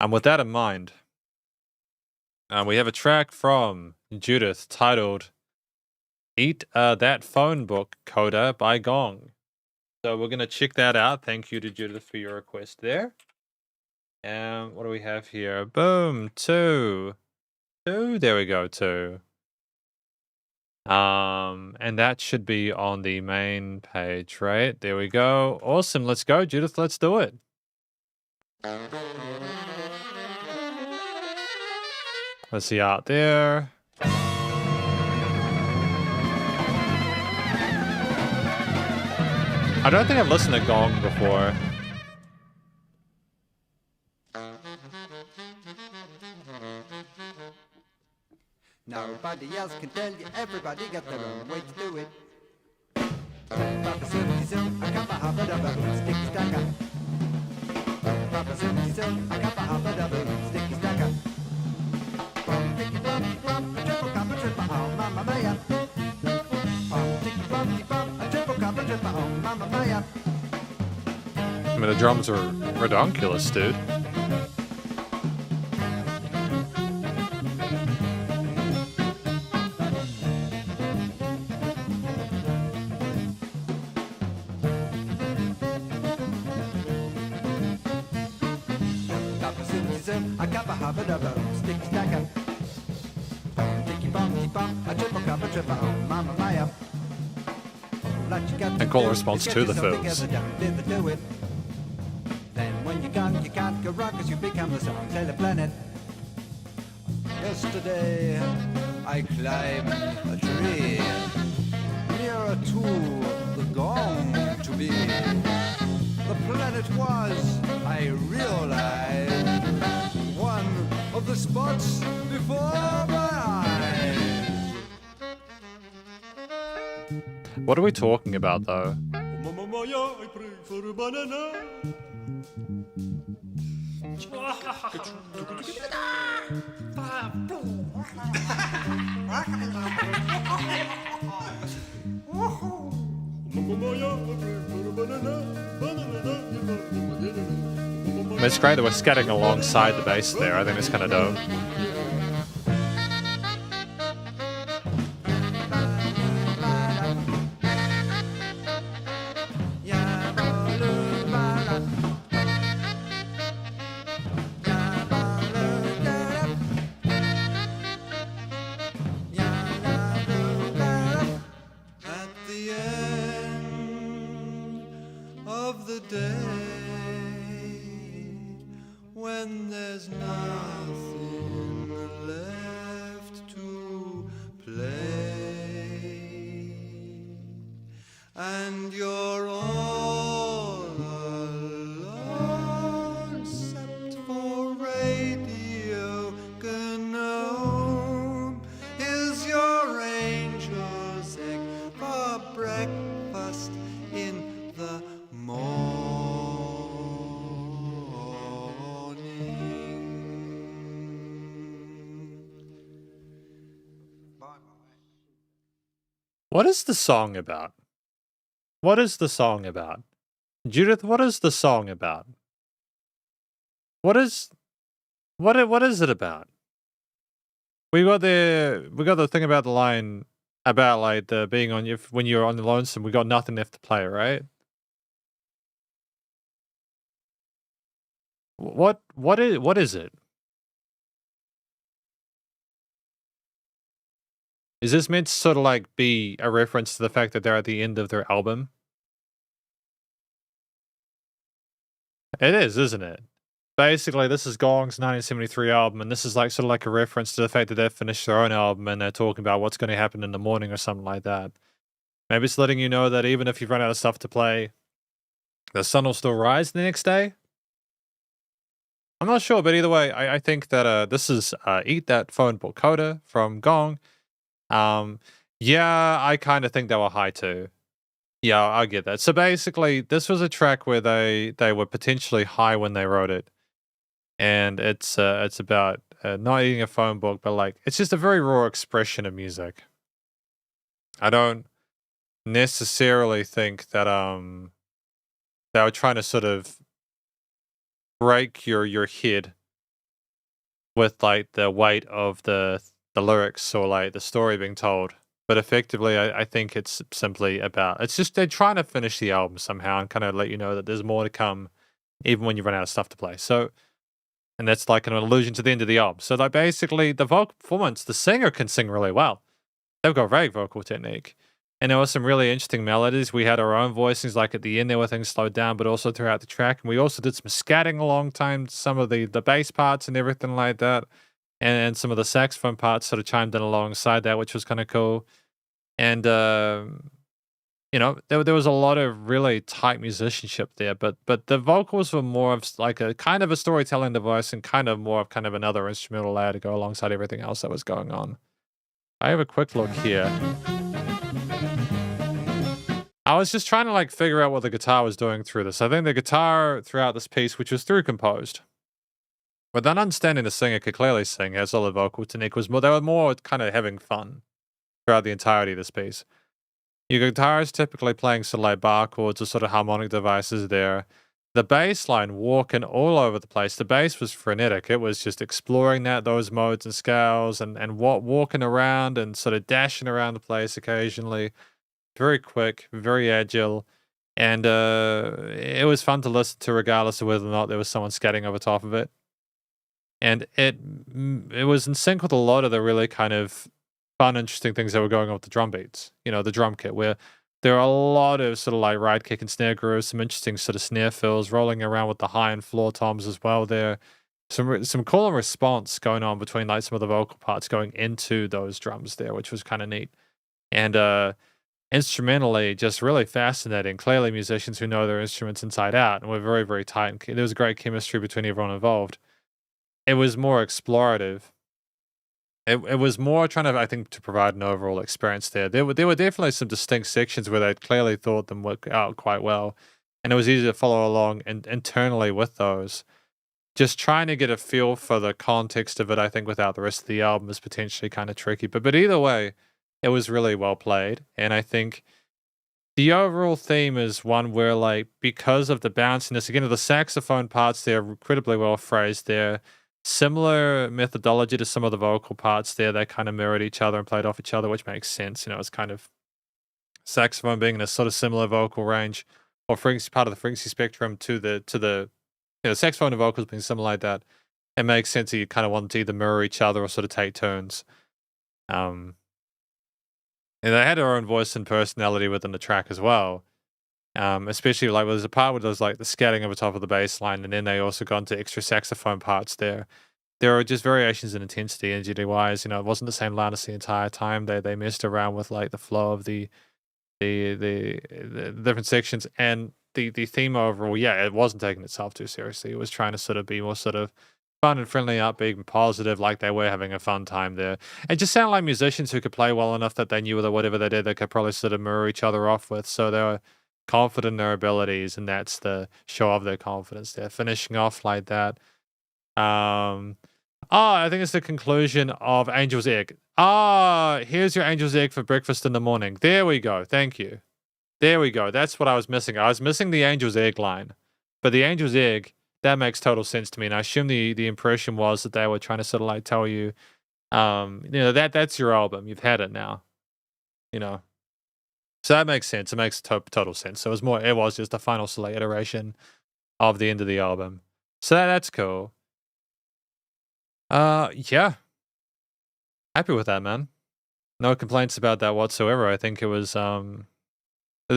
And with that in mind, we have a track from Judith titled Eat That Phone Book, Coda by Gong. So we're going to check that out. Thank you to Judith for your request there. And what do we have here? Boom, two. There we go, 2. And that should be on the main page, right? There we go. Awesome. Let's go, Judith. Let's do it. Let's see out there. I don't think I've listened to Gong before. Nobody else can tell you, everybody got their own way to do it. Papa Zoom, zoom, I got my hopper double, sticky stacker. Papa Zoom, zoom, I got my hopper double, sticky stacker. Bum, ticky, bum, a triple cup, a triple, oh, mamma mia. Bum, ticky, bum, a triple cup, a triple, oh, mamma mia. I mean, the drums are redonkulous, dude. I got a habit of a sticky stacker. Dicky bum, a triple cup, a triple, oh, mamma mia. And call response to the films. Then when you're gone, you can't go wrong, cause you become the song Taylor Planet. Yesterday, I climbed a tree nearer to the gong to be. The planet was, I realized, one of the spots before my eyes. What are we talking about, though? Mamma mia, I pray for a banana. It's great that we're scatting alongside the bass there. I think it's kind of dope. What is the song about? What is the song about? Judith, what is the song about? What is what is it about? We got the thing about the line about like the being on your when you're on the lonesome, we got nothing left to play, right? What is it? Is this meant to sort of like be a reference to the fact that they're at the end of their album? It is, isn't it? Basically, this is Gong's 1973 album, and this is like sort of like a reference to the fact that they've finished their own album and they're talking about what's going to happen in the morning or something like that. Maybe it's letting you know that even if you've run out of stuff to play, the sun will still rise the next day. I'm not sure, but either way, I think that this is Eat That Phone Book Coda from Gong. Yeah, I kind of think they were high too. Yeah, I get that. So basically, this was a track where they were potentially high when they wrote it, and it's about not eating a phone book, but like it's just a very raw expression of music. I don't necessarily think that they were trying to sort of break your head with like the weight of the lyrics or like the story being told. But effectively, I think it's simply about it's just they're trying to finish the album somehow and kind of let you know that there's more to come, even when you run out of stuff to play. So, and that's like an allusion to the end of the album. So, like basically, the vocal performance, the singer can sing really well. They've got great vocal technique. And there were some really interesting melodies. We had our own voicings, like at the end there were things slowed down, but also throughout the track. And we also did some scatting along time, some of the bass parts and everything like that. And some of the saxophone parts sort of chimed in alongside that, which was kind of cool. And, you know, there was a lot of really tight musicianship there, but the vocals were more of like a kind of a storytelling device and kind of more of kind of another instrumental layer to go alongside everything else that was going on. I have a quick look here. I was just trying to like figure out what the guitar was doing through this. I think the guitar throughout this piece, which was through composed, but then understanding the singer could clearly sing, has solid vocal technique, was more, they were more kind of having fun throughout the entirety of this piece. Your guitar is typically playing sort of like bar chords or sort of harmonic devices there. The bass line walking all over the place. The bass was frenetic. It was just exploring those modes and scales and walking around and sort of dashing around the place occasionally. Very quick, very agile. And it was fun to listen to regardless of whether or not there was someone scatting over top of it. And it was in sync with a lot of the really kind of fun, interesting things that were going on with the drum beats, you know, the drum kit, where there are a lot of sort of like ride kick and snare grooves, some interesting sort of snare fills rolling around with the high and floor toms as well there. Some cool and response going on between like some of the vocal parts going into those drums there, which was kind of neat. And instrumentally, just really fascinating. Clearly musicians who know their instruments inside out and were very, very tight. And there was great chemistry between everyone involved. It was more explorative. It was more trying to, I think, to provide an overall experience there. There were definitely some distinct sections where they clearly thought them work out quite well, and it was easy to follow along internally with those. Just trying to get a feel for the context of it, I think, without the rest of the album is potentially kind of tricky. But either way, it was really well played, and I think the overall theme is one where, like, because of the bounciness, again, of the saxophone parts, they're incredibly well phrased there. Similar methodology to some of the vocal parts there. They kind of mirrored each other and played off each other, which makes sense. You know, it's kind of saxophone being in a sort of similar vocal range or frequency, part of the frequency spectrum to the saxophone and vocals being similar like that. It makes sense that you kind of want to either mirror each other or sort of take turns. And they had their own voice and personality within the track as well. Especially like there's a part where there's like the scatting over top of the bass line, and then they also got into extra saxophone parts there. There are just variations in intensity, energy wise. You know, it wasn't the same loudness the entire time. They messed around with like the flow of the different sections and the theme overall. Yeah, it wasn't taking itself too seriously. It was trying to sort of be more sort of fun and friendly, upbeat and positive, like they were having a fun time there. It just sounded like musicians who could play well enough that they knew that whatever they did, they could probably sort of mirror each other off with. So they were confident in their abilities, and that's the show of their confidence there. Finishing off like that. Oh, I think it's the conclusion of Angel's Egg. Ah, here's your Angel's Egg for breakfast in the morning. There we go. Thank you. There we go. That's what I was missing. I was missing the Angel's Egg line. But the Angel's Egg, that makes total sense to me. And I assume the impression was that they were trying to sort of like tell you, that's your album. You've had it now. So that makes sense. It makes total sense. So it was just a final select iteration of the end of the album. So that's cool. Yeah. Happy with that, man. No complaints about that whatsoever. I think it was, the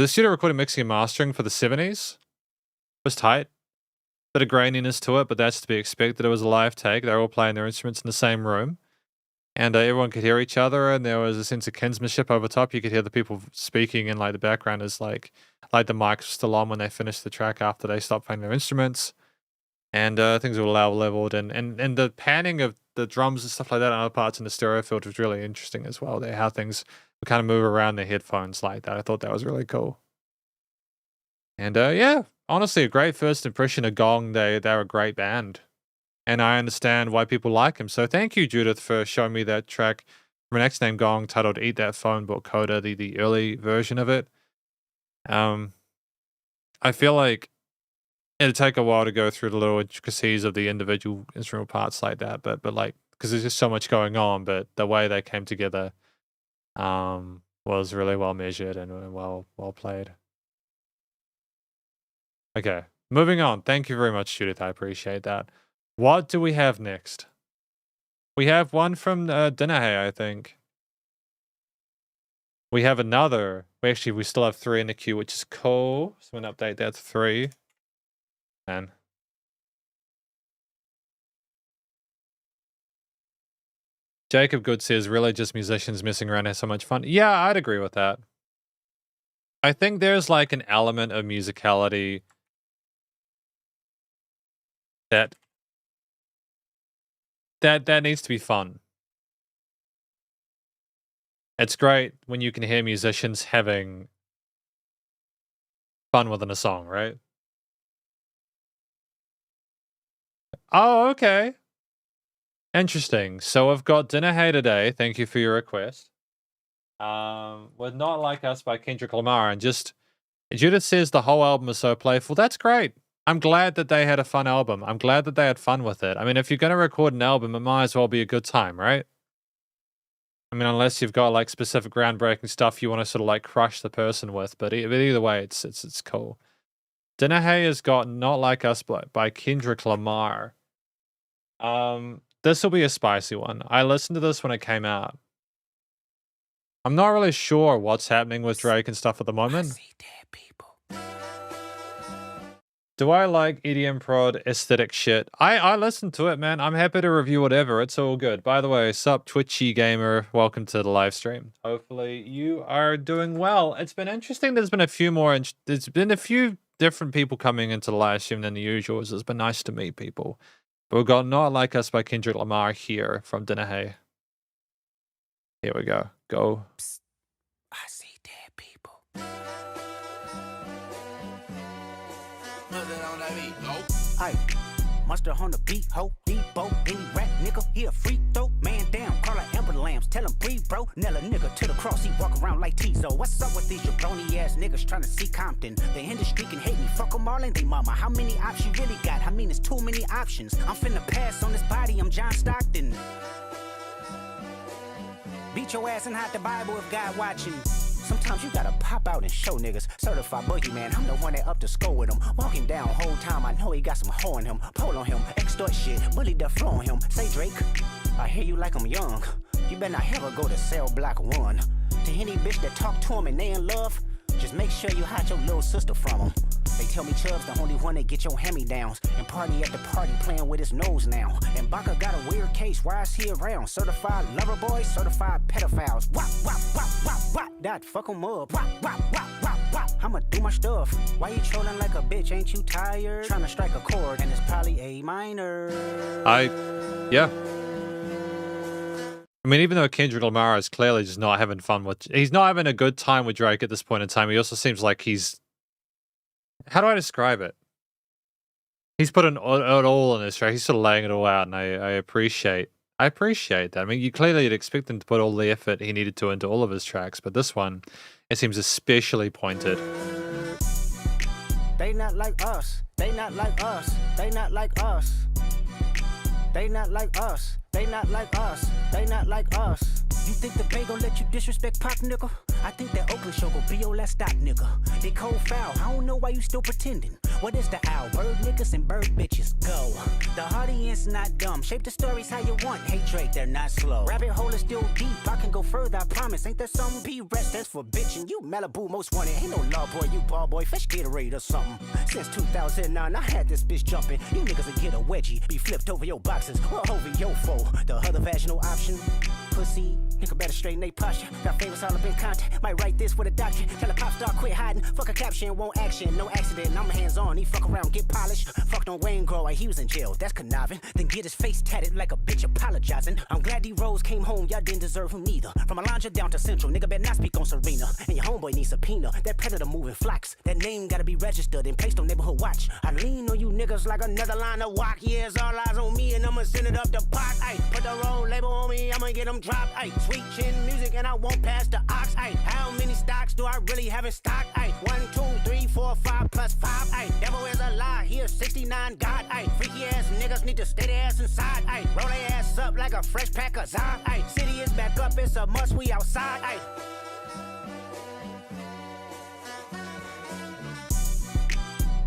studio recording, mixing and mastering for the 70s was tight. Bit of graininess to it, but that's to be expected. It was a live take. They were all playing their instruments in the same room. And everyone could hear each other, and there was a sense of kinsmanship over top. You could hear the people speaking in like the background as like the mics were still on when they finished the track after they stopped playing their instruments. And things were well leveled, and the panning of the drums and stuff like that on other parts in the stereo field was really interesting as well. How things would kind of move around the headphones like that. I thought that was really cool. And yeah, honestly, a great first impression of Gong. They're a great band. And I understand why people like him. So thank you, Judith, for showing me that track from an ex-named Gong titled Eat That Phone Book Coda, the early version of it. I feel like it'd take a while to go through the little intricacies of the individual instrumental parts like that, but like, because there's just so much going on, but the way they came together was really well measured and well played. Okay, moving on. Thank you very much, Judith. I appreciate that. What do we have next? We have one from Dinahe, I think. We have another. We still have 3 in the queue, which is cool. So I'm going to update that to 3. And Jacob Good says, really just musicians messing around have so much fun. Yeah, I'd agree with that. I think there's like an element of musicality that needs to be fun. It's great when you can hear musicians having fun within a song, right? Oh, okay. Interesting. So I've got Dinner Hey today. Thank you for your request. With Not Like Us by Kendrick Lamar. And just, Judith says the whole album is so playful. That's great. I'm glad that they had a fun album. I'm glad that they had fun with it. I mean, if you're going to record an album, it might as well be a good time, right? I mean, unless you've got like specific groundbreaking stuff you want to sort of like crush the person with, but either way, it's cool. Dinner Hey has got Not Like Us by Kendrick Lamar. This will be a spicy one. I listened to this when it came out. I'm not really sure what's happening with Drake and stuff at the moment. I see dead people. Do I like EDM prod aesthetic shit? I listen to it, man. I'm happy to review whatever. It's all good. By the way, sup Twitchy gamer, welcome to the live stream. Hopefully you are doing well. It's been interesting. There's been a few different people coming into the live stream than the usual. So it's been nice to meet people. But we've got Not Like Us by Kendrick Lamar here from Dinner Hey. Here we go. Go. Psst. I see dead people. Aye, monster on the beat, ho, Debo, any rap nigga, he a freak throw, man down, call her Amber Lambs, tell him breathe, bro, nail a nigga to the cross, he walk around like Tizo. What's up with these jabroni ass niggas trying to see Compton? The industry can hate me, fuck them all and they mama. How many options you really got? I mean, it's too many options. I'm finna pass on this body, I'm John Stockton. Beat your ass and hide the Bible if God watching. Sometimes you gotta pop out and show niggas. Certified boogeyman, I'm the one that up to score with him. Walking down whole time, I know he got some hoe in him. Pole on him, extort shit, bully the flow on him. Say Drake, I hear you like I'm young. You better not ever go to cell block 1. To any bitch that talk to him and they in love, just make sure you hide your little sister from him. They tell me Chubb's the only one that get your hand-me-downs. And party at the party playing with his nose now. And Baka got a weird case, why is he around? Certified lover boys, certified pedophiles. Wop, wop, wop, wop, wop. That fuck him up. Wop, wop, wop, wop, wop. I'ma do my stuff. Why you trolling like a bitch, ain't you tired? Trying to strike a chord and it's probably A minor. Yeah. I mean, even though Kendrick Lamar is clearly just not having fun with... He's not having a good time with Drake at this point in time. He also seems like he's... How do I describe it? He's put it all in this track. He's sort of laying it all out, and I appreciate that. I mean, you clearly you'd expect him to put all the effort he needed to into all of his tracks, but this one, it seems especially pointed. They not like us. They not like us. They not like us. They not like us. They not like us. They not like us. You think the Bay gon' let you disrespect Pac, nigga? I think that Oakland show gon' be your last stop, nigga. They cold foul, I don't know why you still pretending. What is the owl? Bird niggas and bird bitches, go. The audience not dumb, shape the stories how you want. Hey Drake, they're not slow. Rabbit hole is still deep, I can go further, I promise. Ain't there some P-rest that's for bitchin'? You Malibu most wanted, ain't no law boy, you ball boy, fresh Gatorade or something. Since 2009, I had this bitch jumping. You niggas will get a wedgie, be flipped over your boxes, or over your foe. The other vaginal option, pussy. Nigga better straighten they posture. Got favorites all up in contact. Might write this with a doctor. Tell a pop star quit hiding. Fuck a caption, won't action. No accident. I'm hands on. He fuck around, get polished. Fucked on Wayne Grow. He was in jail. That's conniving. Then get his face tatted like a bitch apologizing. I'm glad D-Rose came home. Y'all didn't deserve him neither. From Alondra down to Central. Nigga better not speak on Serena. And your homeboy needs subpoena. That predator moving flocks. That name gotta be registered and placed on neighborhood watch. I lean on you niggas like another line of walk. Yeah, it's all eyes on me and I'ma send it up the pot. Ay, put the roll label on me. I'ma get them dropped. Ay, sweet chin music and I won't pass the ox. Ay, how many stocks do I really have in stock? Ay, 1, 2, 3, 4, 5 plus 5. Ay, devil is a lie. Here 69 God. Ay, freaky ass niggas need to stay their ass inside. Ay, roll their ass up like a fresh pack of Zod. Ay, city is back up. It's a must. We outside. Ay.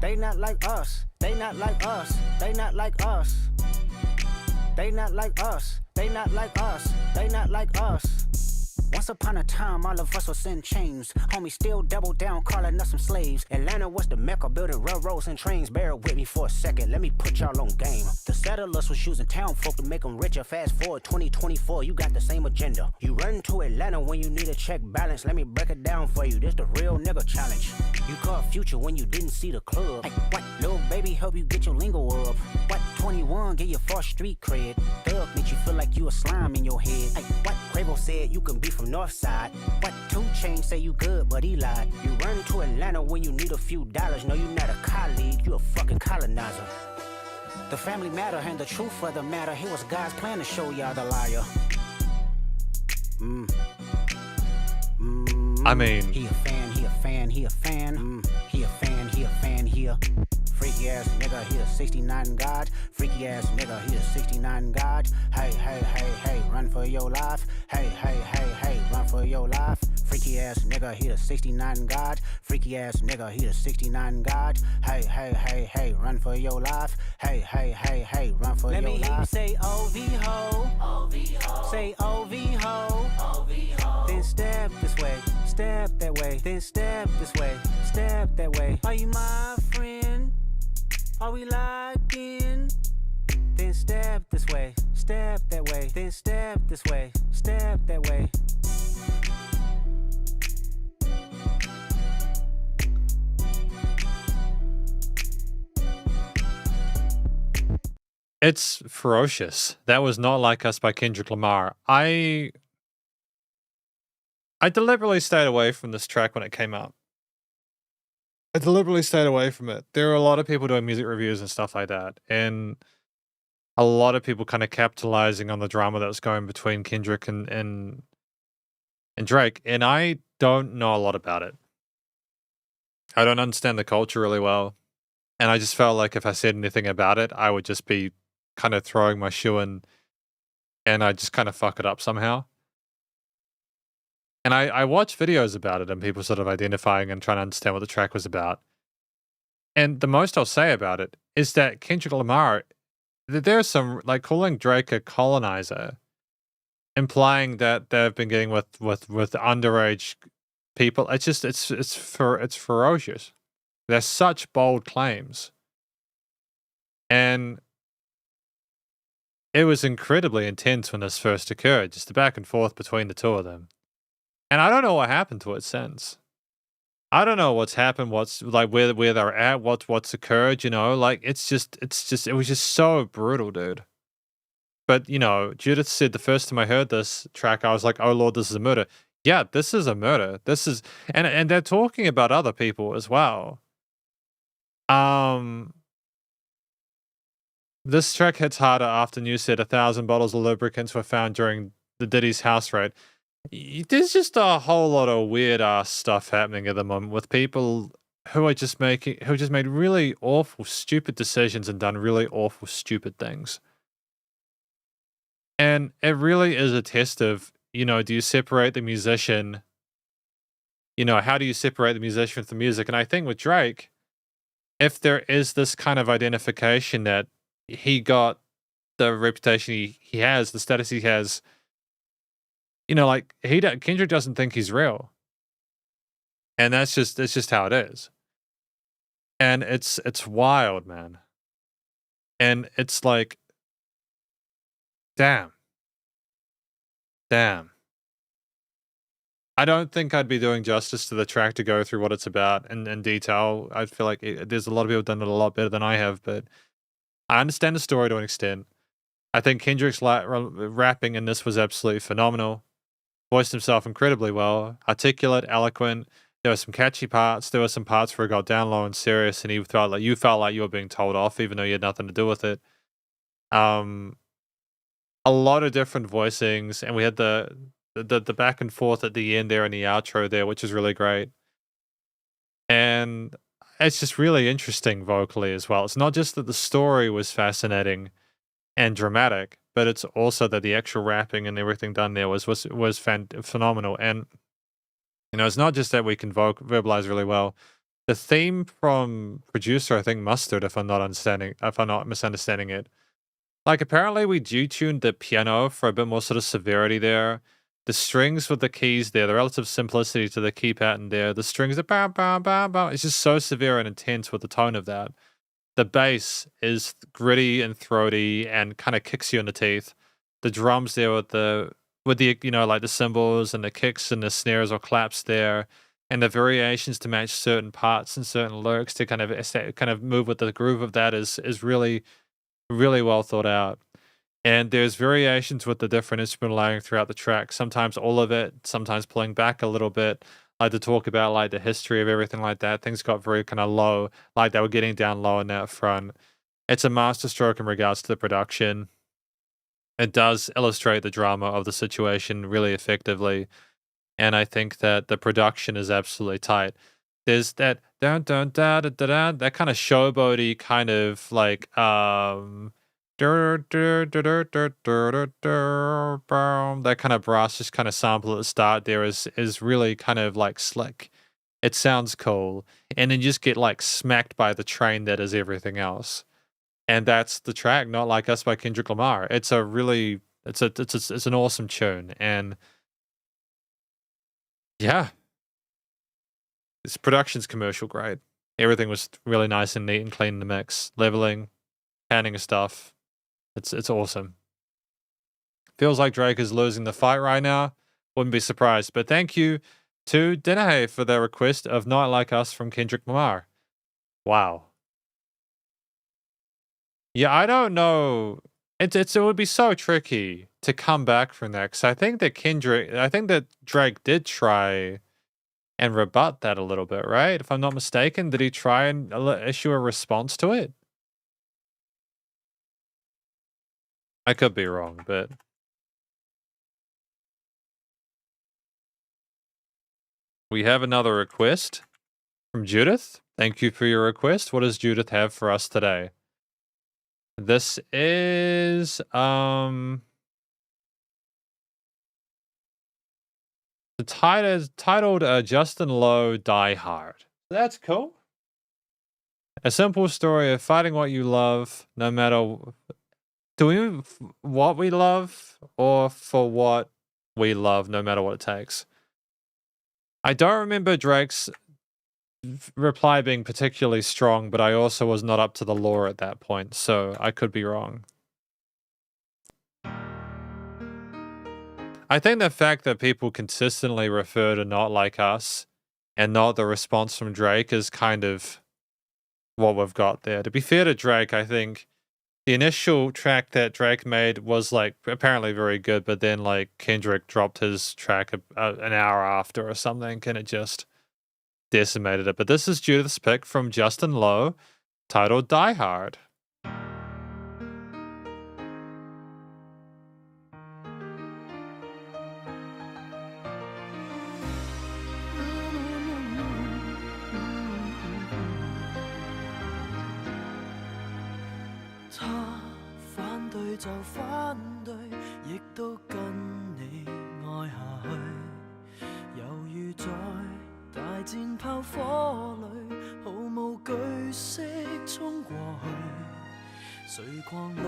They not like us. They not like us. They not like us. They not like us. They not like us. They not like us. Once upon a time, all of us was in chains. Homie still double down, calling us some slaves. Atlanta was the mecca, building railroads and trains. Bear with me for a second, let me put y'all on game. The settlers was using town folk to make them richer. Fast forward 2024, you got the same agenda. You run to Atlanta when you need a check balance. Let me break it down for you, this the real nigga challenge. You caught Future when you didn't see the club. Hey, what? Little baby help you get your lingo up. What? 21 get your first street cred. Thug make you feel like you a slime in your head. Hey, what? Quavo said you can be from North Side. What? 2 Chainz say you good, but he lied. You run to Atlanta when you need a few dollars. No, you not a colleague, you a fucking colonizer. The family matter and the truth of the matter. Here was God's plan to show y'all the liar. I mean, he a fan, he a fan, he a fan. He a fan, he a fan, he a freaky ass nigga, he a 69 God. Freaky ass nigga, he a 69 God. Hey, hey, hey, hey, run for your life. Hey, hey, hey, hey, run for your life. Freaky ass nigga, he a 69 God. Freaky ass nigga, he a 69 God. Hey, hey, hey, hey, run for your life. Hey, hey, hey, hey, run for your life. Let me hear you say OV ho. OV ho. Say OV ho. OV ho. Then step this way, step that way. Then step this way, step that way. Are you my friend? Are we locked in? Then step this way, step that way. Then step this way, step that way. It's ferocious. That was Not Like Us by Kendrick Lamar. I deliberately stayed away from this track when it came out. I deliberately stayed away from it. There are a lot of people doing music reviews and stuff like that, and a lot of people kind of capitalizing on the drama that was going between Kendrick and Drake, and I don't know a lot about it. I don't understand the culture really well, and I just felt like if I said anything about it, I would just be kind of throwing my shoe in, and I just kind of fuck it up somehow. And I watched videos about it and people sort of identifying and trying to understand what the track was about. And the most I'll say about it is that Kendrick Lamar, there's some, like, calling Drake a colonizer, implying that they've been getting with underage people. It's just, it's ferocious. They're such bold claims. And it was incredibly intense when this first occurred, just the back and forth between the two of them. And I don't know what happened to it since. I don't know what's happened, what's like where they're at, what's occurred, you know, like it was just so brutal, dude. But, you know, Judith said the first time I heard this track, I was like, oh Lord, this is a murder. Yeah, this is a murder. This is, and they're talking about other people as well. This track hits harder after News said 1,000 bottles of lubricants were found during the Diddy's house raid. There's just a whole lot of weird ass stuff happening at the moment with people who just made really awful, stupid decisions and done really awful, stupid things. And it really is a test of, do you separate the musician? How do you separate the musician from the music? And I think with Drake, if there is this kind of identification that he got the reputation he has, the status he has, Kendrick doesn't think he's real. And it's just how it is. And it's wild, man. And it's like, damn. I don't think I'd be doing justice to the track to go through what it's about in detail. I feel like there's a lot of people done it a lot better than I have, but I understand the story to an extent. I think Kendrick's rapping in this was absolutely phenomenal. Voiced himself incredibly well, articulate, eloquent. There were some catchy parts. There were some parts where it got down low and serious, and you felt like you were being told off, even though you had nothing to do with it. A lot of different voicings, and we had the back and forth at the end there and the outro there, which is really great. And it's just really interesting vocally as well. It's not just that the story was fascinating and dramatic, but it's also that the actual rapping and everything done there was phenomenal. And it's not just that we can verbalize really well. The theme from producer, I think Mustard, if I'm not misunderstanding it, like apparently we detuned the piano for a bit more sort of severity there. The strings with the keys there, the relative simplicity to the key pattern there, the strings are bam, bam, bam, bam. It's just so severe and intense with the tone of that. The bass is gritty and throaty and kind of kicks you in the teeth. The drums there with the like the cymbals and the kicks and the snares or claps there, and the variations to match certain parts and certain lyrics to kind of move with the groove of that is really, really well thought out. And there's variations with the different instrumental layering throughout the track. Sometimes all of it, sometimes pulling back a little bit. Like to talk about like the history of everything like that. Things got very kind of low, like they were getting down low in that front. It's a masterstroke in regards to the production. It does illustrate the drama of the situation really effectively. And I think that the production is absolutely tight. There's that dun dun da da da da, that kind of showboaty kind of like that kind of brass just kind of sample at the start there is really kind of like slick. It sounds cool. And then you just get like smacked by the train that is everything else. And that's the track, Not Like Us by Kendrick Lamar. It's an awesome tune. And yeah, this production's commercial grade. Everything was really nice and neat and clean in the mix. Leveling, panning of stuff. It's awesome. Feels like Drake is losing the fight right now. Wouldn't be surprised. But thank you to Denahe for the request of Not Like Us from Kendrick Lamar. Wow. Yeah, I don't know. It would be so tricky to come back from that, because I think that Drake did try and rebut that a little bit, right? If I'm not mistaken, did he try and issue a response to it? I could be wrong, but we have another request from Judith. Thank you for your request. What does Judith have for us today? This is the titled Justin Lowe Die Hard. That's cool. A simple story of fighting what you love, no matter doing what we love or for what we love, no matter what it takes. I don't remember Drake's reply being particularly strong, but I also was not up to the lore at that point, so I could be wrong. I think the fact that people consistently refer to Not Like Us and not the response from Drake is kind of what we've got there. To be fair to Drake, I think the initial track that Drake made was like apparently very good, but then like Kendrick dropped his track an hour after or something, and it just decimated it. But this is Judith's pick from Justin Lowe, titled Die Hard. 就反對，亦都跟你愛下去，猶如在大戰炮火裏，毫無懼色衝過去。誰狂怒，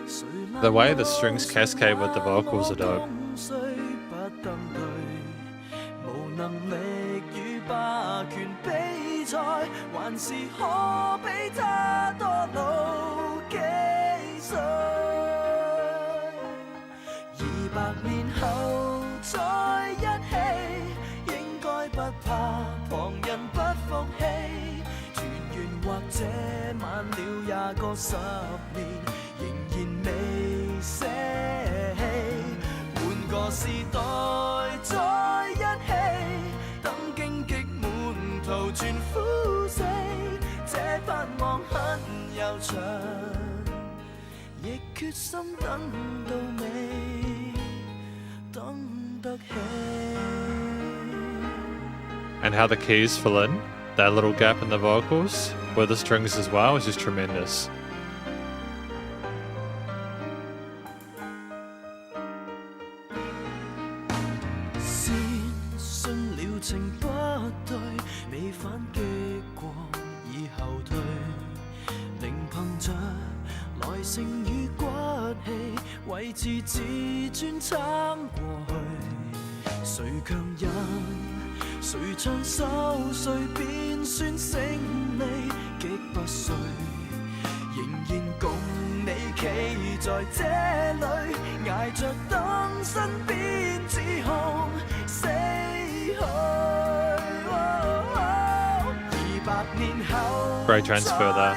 誰冷漠， The way the strings cascade with the vocals are dope. 不登對，無能力與霸權比賽，還是可比他多老幾歲。200年後再一起，應該不怕旁人不服氣。團圓或者晚了20個10年，仍然未捨棄。換個時代再一起，等荊棘滿途全枯死。這盼望很悠長，亦決心等到尾，等得起。 And how the keys fill in that little gap in the vocals with the strings as well is just tremendous. Great transfer there.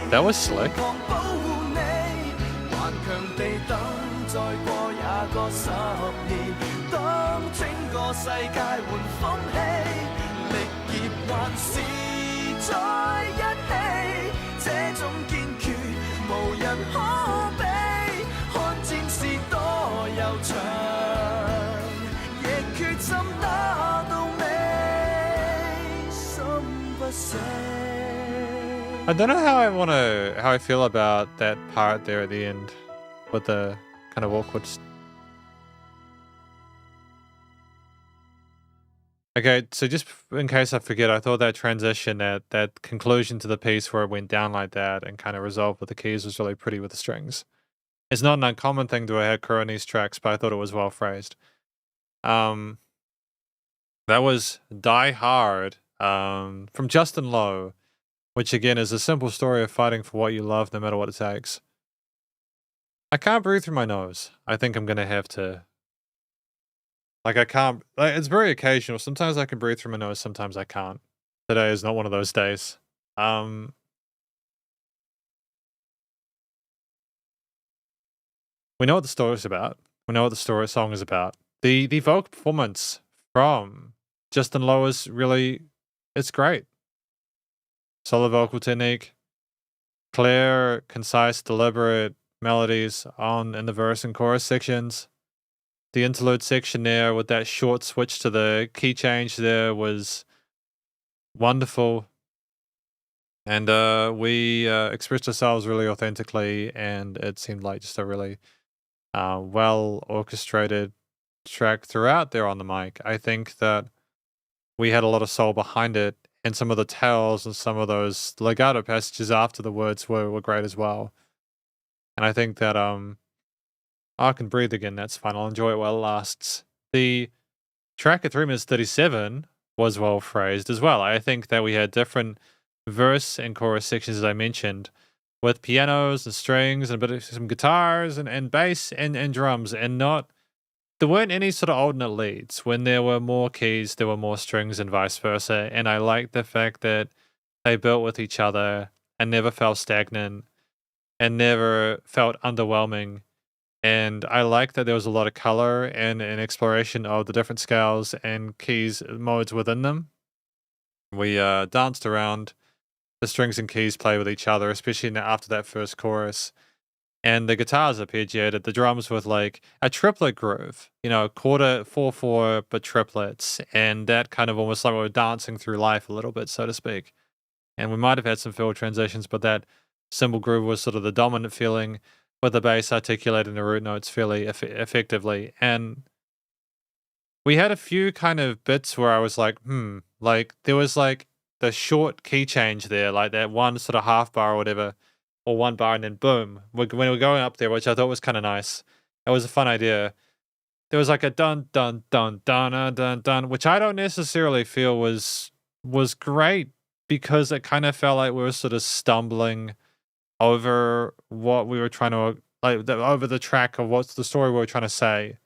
That was slick. I don't know how I feel about that part there at the end with the kind of awkward. Okay, so just in case I forget, I thought that transition, that conclusion to the piece where it went down like that and kind of resolved with the keys was really pretty with the strings. It's not an uncommon thing to occur in these tracks, but I thought it was well phrased. That was Die Hard from Justin Lowe, which again is a simple story of fighting for what you love no matter what it takes. I can't breathe through my nose. I think I'm going to have to... I can't... it's very occasional. Sometimes I can breathe through my nose, sometimes I can't. Today is not one of those days. We know what the story's about. We know what the song is about. The vocal performance from Justin Lowe is really... it's great. Solid vocal technique. Clear, concise, deliberate melodies in the verse and chorus sections. The interlude section there with that short switch to the key change there was wonderful. And we expressed ourselves really authentically, and it seemed like just a really well orchestrated track throughout there on the mic. I think that we had a lot of soul behind it, and some of the tells and some of those legato passages after the words were great as well. And I think that I can breathe again, that's fine. I'll enjoy it while it lasts. The track at 3 minutes 37 was well phrased as well. I think that we had different verse and chorus sections, as I mentioned, with pianos and strings and a bit of some guitars and bass and drums, and not there weren't any sort of alternate leads. When there were more keys, there were more strings and vice versa. And I liked the fact that they built with each other and never felt stagnant and never felt underwhelming. And I like that there was a lot of color and an exploration of the different scales and keys modes within them. We danced around. The strings and keys play with each other, especially after that first chorus. And the guitars arpeggiated, the drums with like a triplet groove, quarter 4/4, but triplets. And that kind of almost like we were dancing through life a little bit, so to speak. And we might have had some fill transitions, but that cymbal groove was sort of the dominant feeling, with the bass articulating the root notes fairly effectively. And we had a few kind of bits where I was like, like there was like the short key change there, like that one sort of half bar or whatever, or one bar, and then boom, when we were going up there, which I thought was kind of nice. It was a fun idea. There was like a dun dun dun dun dun dun, which I don't necessarily feel was great, because it kind of felt like we were sort of stumbling over what we were trying to over the track of what's the story we were trying to say.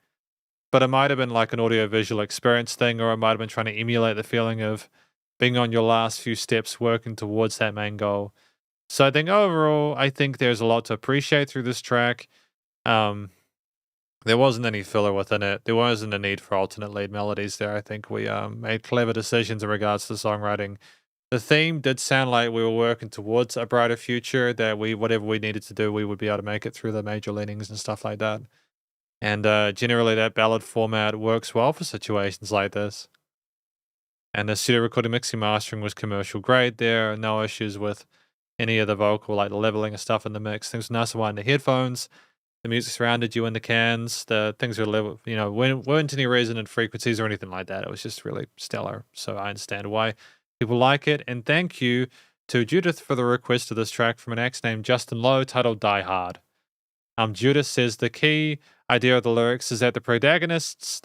But it might have been like an audio visual experience thing, or it might have been trying to emulate the feeling of being on your last few steps working towards that main goal. So I think overall, I think there's a lot to appreciate through this track. There wasn't any filler within it. There wasn't a need for alternate lead melodies there. I think we made clever decisions in regards to songwriting. The theme did sound like we were working towards a brighter future, that whatever we needed to do, we would be able to make it through the major leanings and stuff like that. And generally that ballad format works well for situations like this. And the studio recording, mixing, mastering was commercial grade there. No issues with any of the vocal, like the leveling and stuff in the mix. Things were nice and wide in the headphones. The music surrounded you in the cans. The things were level, weren't any resonant frequencies or anything like that. It was just really stellar. So I understand why people like it. And thank you to Judith for the request of this track from an ex named Justin Lowe, titled Die Hard. Judith says the key idea of the lyrics is that the protagonists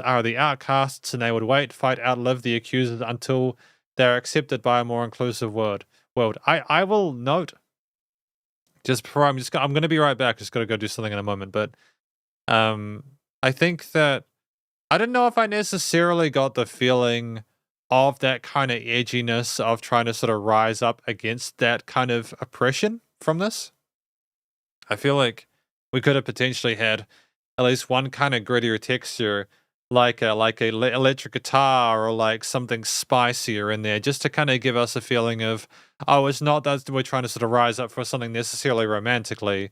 are the outcasts, and they would wait, fight, outlive the accusers until they're accepted by a more inclusive world. I will note, just before I'm going to be right back. Just got to go do something in a moment. But I think that I don't know if I necessarily got the feeling of that kind of edginess of trying to sort of rise up against that kind of oppression from this. I feel like we could have potentially had at least one kind of grittier texture, like a electric guitar or like something spicier in there, just to kind of give us a feeling of, oh, it's not that we're trying to sort of rise up for something necessarily romantically,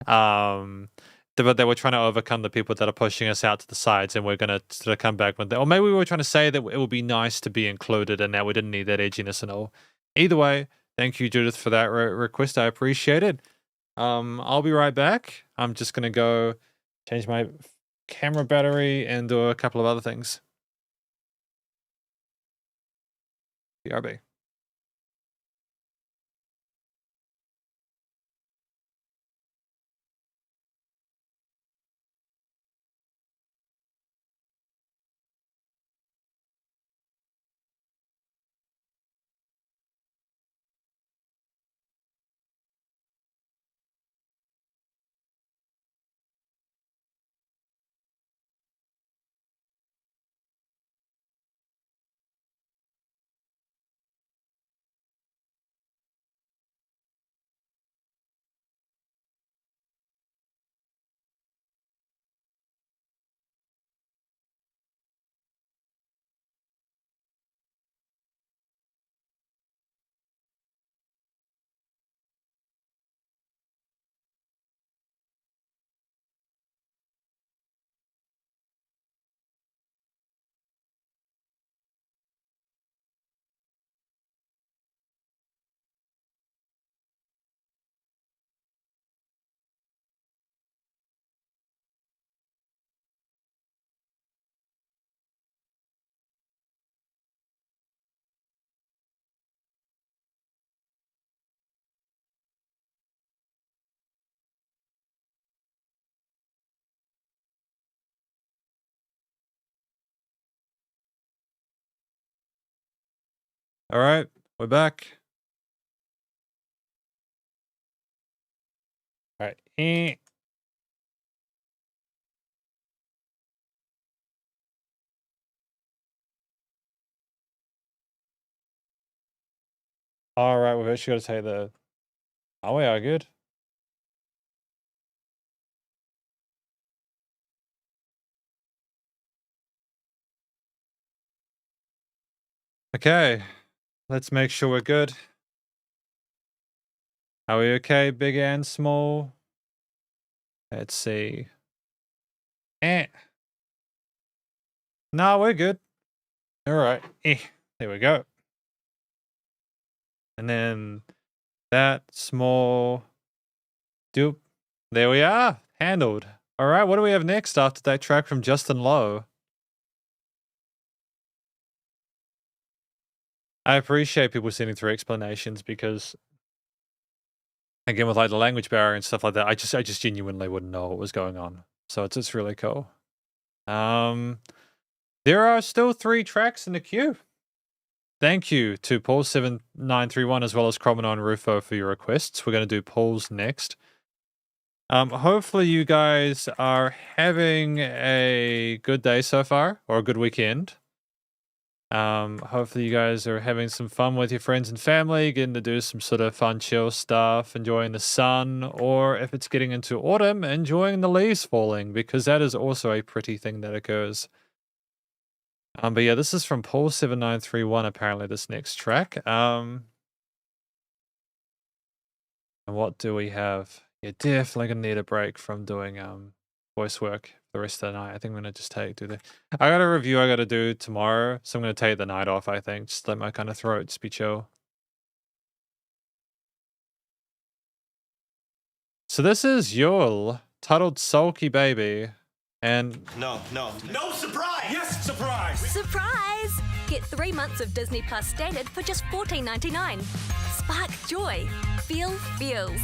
but they were trying to overcome the people that are pushing us out to the sides, and we're going to sort of come back with that. Or maybe we were trying to say that it would be nice to be included and that we didn't need that edginess and all. Either way, thank you, Judith, for that request. I appreciate it. I'll be right back. I'm just going to go change my camera battery and do a couple of other things. BRB. All right, we're back. All right. All right, we've actually got to take the... Oh, we are good. Okay, let's make sure we're good. Are we okay, big and small? Let's see. No, we're good. All right. There we go. And then that small. Doop. There we are. Handled. All right. What do we have next after that track from Justin Lowe? I appreciate people sending through explanations because, again, with like the language barrier and stuff like that, I just genuinely wouldn't know what was going on. So it's really cool. There are still 3 tracks in the queue. Thank you to Paul7931 as well as Cromino and Rufo for your requests. We're going to do Paul's next. Hopefully you guys are having a good day so far, or a good weekend. Hopefully you guys are having some fun with your friends and family, getting to do some sort of fun, chill stuff, enjoying the sun, or if it's getting into autumn, enjoying the leaves falling, because that is also a pretty thing that occurs. But yeah, this is from Paul7931, apparently, this next track. And what do we have? You're definitely gonna need a break from doing voice work the rest of the night. I think I'm gonna just I got a review I gotta do tomorrow, so I'm gonna take the night off, I think. Just let my kind of throat just be chill. So this is Yule, titled Sulky Baby. And no surprise! Yes, surprise! Surprise! Get 3 months of Disney Plus standard for just $14.99. Spark joy. Feel feels.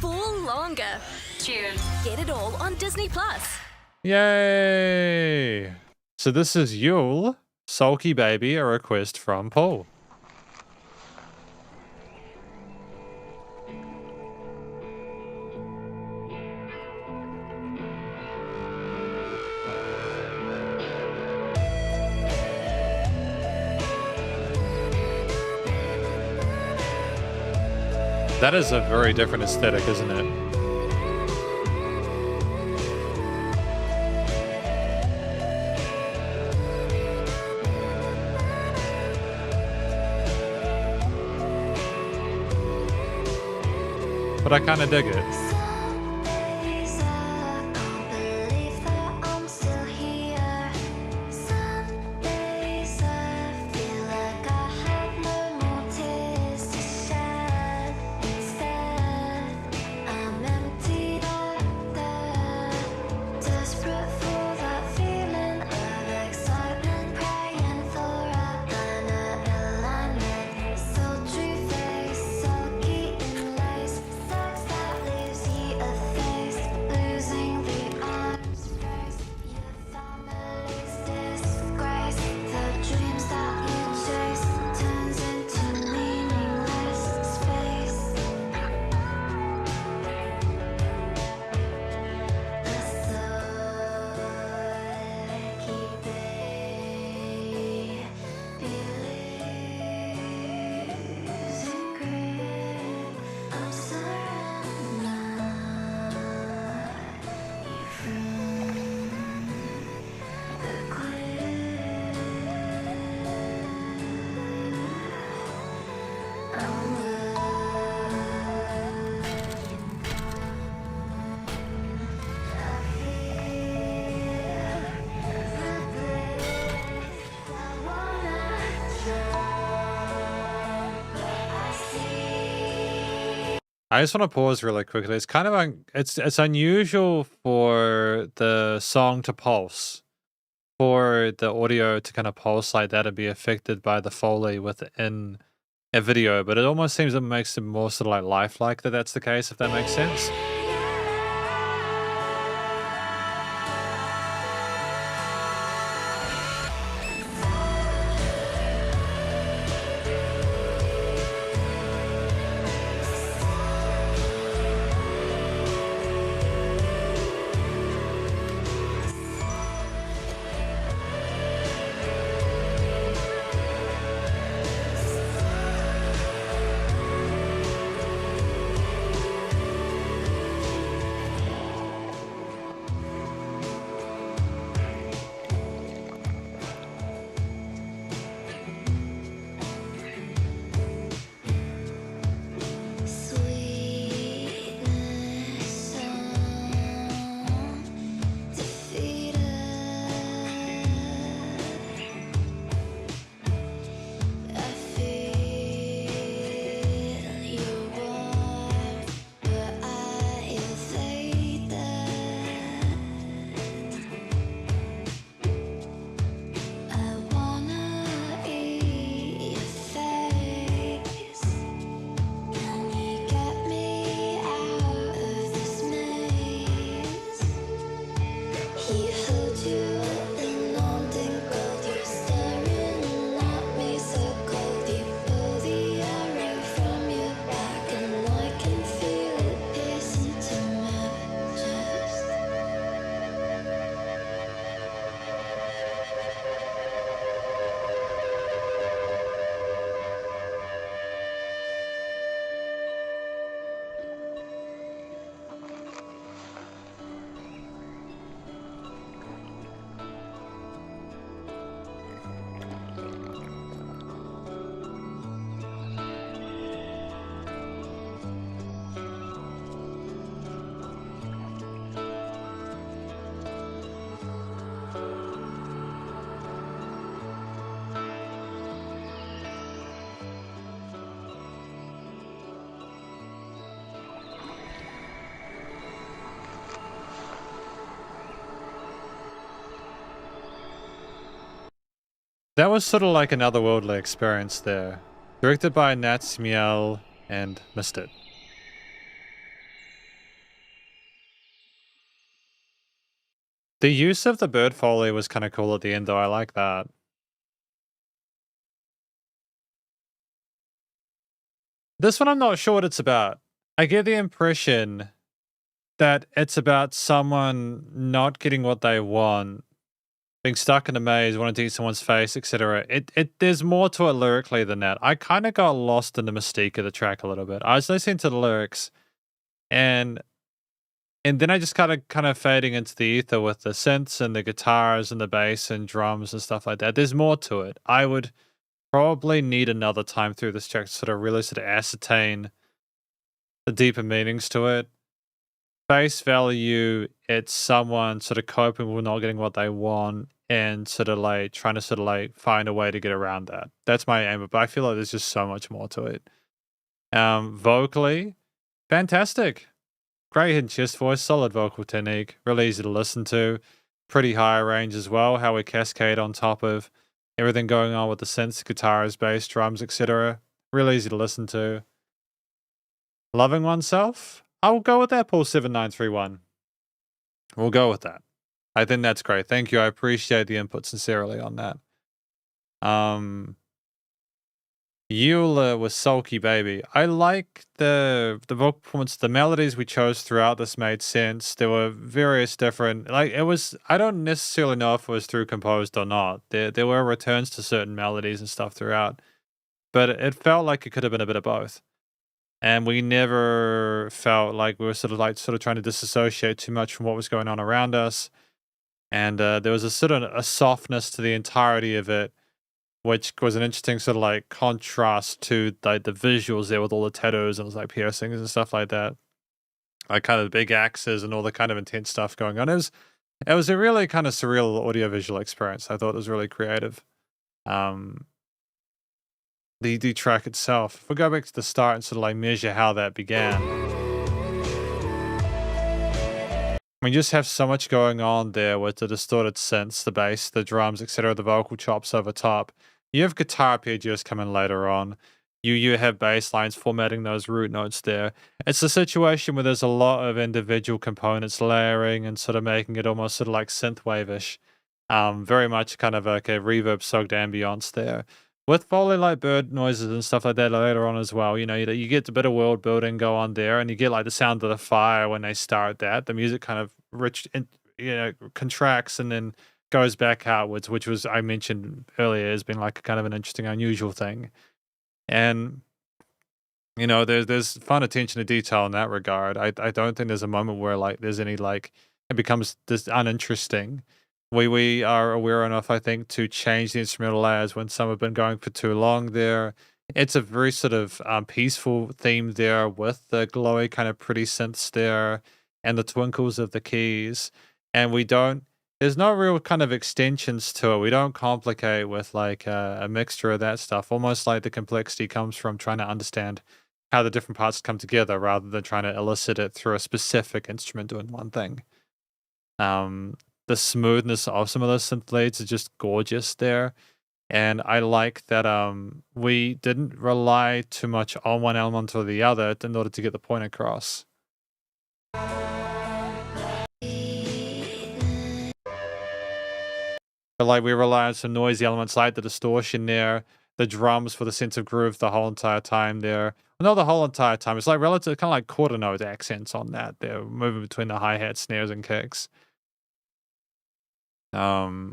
For longer. Cheers. Get it all on Disney Plus. Yay! So this is Yule, Sulky Baby, a request from Paul. That is a very different aesthetic, isn't it? But I kind of dig it. I just want to pause really quickly. It's kind of it's unusual for the song to pulse, for the audio to kind of pulse like that and be affected by the Foley within a video, but it almost seems it makes it more sort of like lifelike that that's the case, if that makes sense. That was sort of like an otherworldly experience there. Directed by Nat Smiel and missed it. The use of the bird foley was kind of cool at the end though, I like that. This one I'm not sure what it's about. I get the impression that it's about someone not getting what they want, being stuck in a maze, wanting to eat someone's face, etc. There's more to it lyrically than that. I kind of got lost in the mystique of the track a little bit. I was listening to the lyrics, and then I just kind of fading into the ether with the synths and the guitars and the bass and drums and stuff like that. There's more to it. I would probably need another time through this track to sort of really sort of ascertain the deeper meanings to it. Face value, it's someone sort of coping with not getting what they want and sort of like trying to sort of like find a way to get around that. That's my aim, but I feel like there's just so much more to it. Vocally, fantastic. Great hidden chest voice, solid vocal technique, really easy to listen to. Pretty high range as well, how we cascade on top of everything going on with the synths, guitars, bass, drums, etc. Really easy to listen to. Loving oneself? I will go with that, Paul7931. We'll go with that. I think that's great. Thank you. I appreciate the input sincerely on that. Eula was Sulky Baby. I like the vocal performance. The melodies we chose throughout this made sense. There were various different, like it was, I don't necessarily know if it was through composed or not. There were returns to certain melodies and stuff throughout, but it felt like it could have been a bit of both. And we never felt like we were sort of trying to disassociate too much from what was going on around us. And there was a sort of a softness to the entirety of it, which was an interesting sort of like contrast to like the visuals there with all the tattoos and like piercings and stuff like that. Like kind of the big axes and all the kind of intense stuff going on. It was a really kind of surreal audiovisual experience. I thought it was really creative. The track itself, if we go back to the start and sort of like measure how that began, we just have so much going on there with the distorted synths, the bass, the drums, etc., the vocal chops over top. You have guitar arpeggios coming later on. You have bass lines formatting those root notes there. It's a situation where there's a lot of individual components layering and sort of making it almost sort of like synthwave-ish. Very much kind of like a reverb-soaked ambience there. With Foley like bird noises and stuff like that later on as well, you know, you get a bit of world building go on there, and you get like the sound of the fire when they start that. The music kind of contracts and then goes back outwards, which was, I mentioned earlier, has been like kind of an interesting, unusual thing. And, you know, there's fun attention to detail in that regard. I don't think there's a moment where like there's any like it becomes this uninteresting. We are aware enough, I think, to change the instrumental layers when some have been going for too long there. It's a very sort of peaceful theme there with the glowy kind of pretty synths there and the twinkles of the keys. And there's no real kind of extensions to it. We don't complicate with like a mixture of that stuff. Almost like the complexity comes from trying to understand how the different parts come together rather than trying to elicit it through a specific instrument doing one thing. The smoothness of some of those synth leads is just gorgeous there. And I like that we didn't rely too much on one element or the other in order to get the point across. But like we rely on some noisy elements like the distortion there, the drums for the sense of groove the whole entire time there. Well, not the whole entire time. It's like relative, kind of like quarter note accents on that. They're moving between the hi-hat, snares, and kicks. Hmm.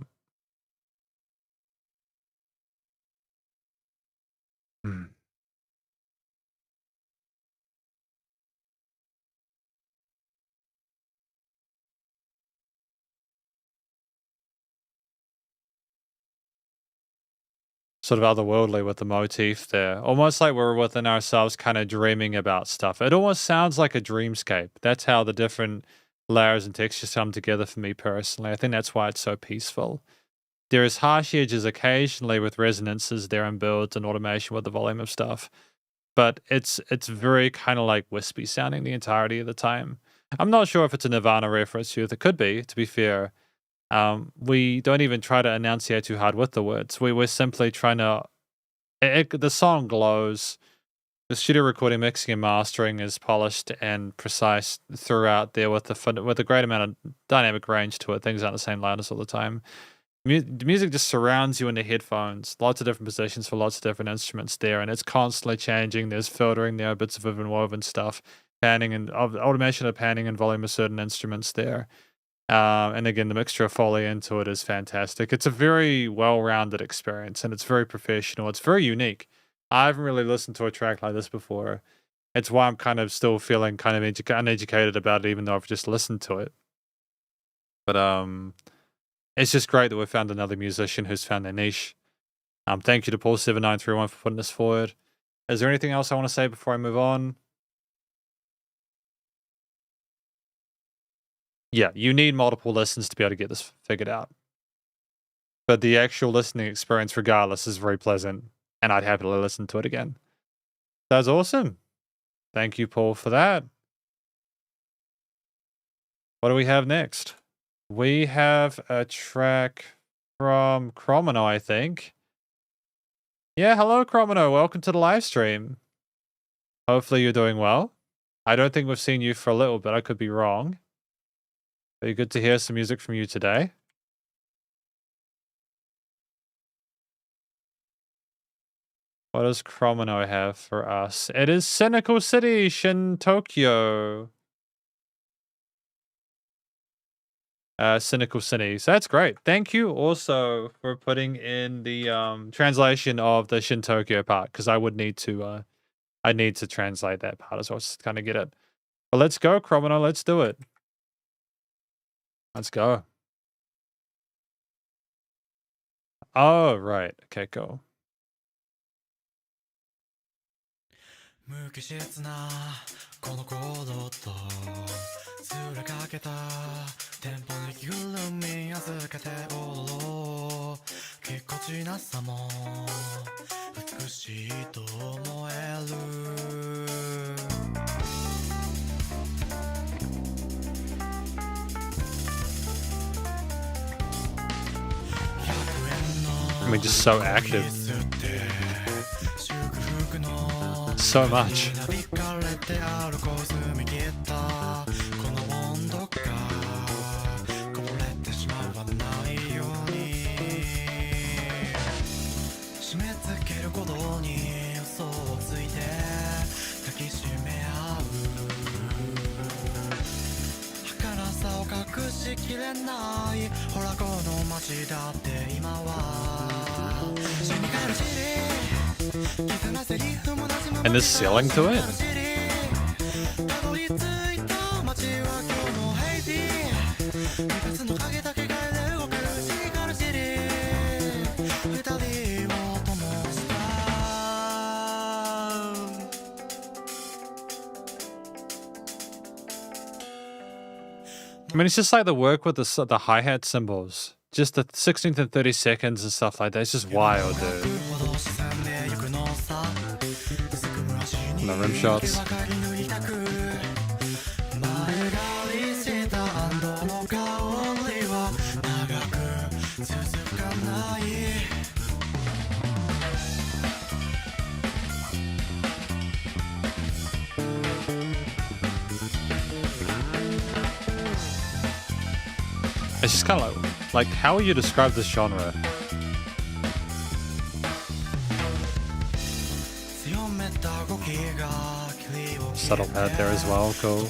Sort of otherworldly with the motif there. Almost like we're within ourselves kind of dreaming about stuff. It almost sounds like a dreamscape. That's how the different layers and textures come together for me personally. I think that's why it's so peaceful. There is harsh edges occasionally with resonances there and builds and automation with the volume of stuff. But it's very kind of like wispy sounding the entirety of the time. I'm not sure if it's a Nirvana reference to it. It could be fair. we don't even try to enunciate too hard with the words. We're simply trying to... the song glows. The studio recording, mixing, and mastering is polished and precise throughout there with a great amount of dynamic range to it. Things aren't the same loudness all the time. The music just surrounds you in the headphones. Lots of different positions for lots of different instruments there, and it's constantly changing. There's filtering there, bits of interwoven stuff, panning and automation of panning and volume of certain instruments there. And again, the mixture of Foley into it is fantastic. It's a very well-rounded experience, and it's very professional. It's very unique. I haven't really listened to a track like this before. It's why I'm kind of still feeling kind of uneducated about it, even though I've just listened to it. But it's just great that we've found another musician who's found their niche. Thank you to Paul7931 for putting this forward. Is there anything else I want to say before I move on? Yeah, you need multiple listens to be able to get this figured out. But the actual listening experience, regardless, is very pleasant, and I'd happily listen to it again. That's awesome. Thank you, Paul, for that. What do we have next? We have a track from Cromino, I think. Yeah, hello, Cromino. Welcome to the live stream. Hopefully you're doing well. I don't think we've seen you for a little bit. I could be wrong. Very good to hear some music from you today. What does Cromino have for us? It is Cynical City, Shin Tokyo. Cynical City. So that's great. Thank you also for putting in the translation of the Shin Tokyo part, because I would need to translate that part as well, just to kind of get it. But let's go, Cromino. Let's do it. Let's go. Oh, right. Okay, cool. 無機質なこの行動とずれかけたテンポに緩み預けて踊ろうぎこちなさも美しいと思える I mean, just so active. So much. And there's ceiling to it? I mean, it's just like the work with the hi-hat cymbals. Just the 16th and 30 seconds and stuff like that. It's just wild, dude. And the rim shots. It's just kind of like how will you describe this genre? Subtle pad there as well, cool.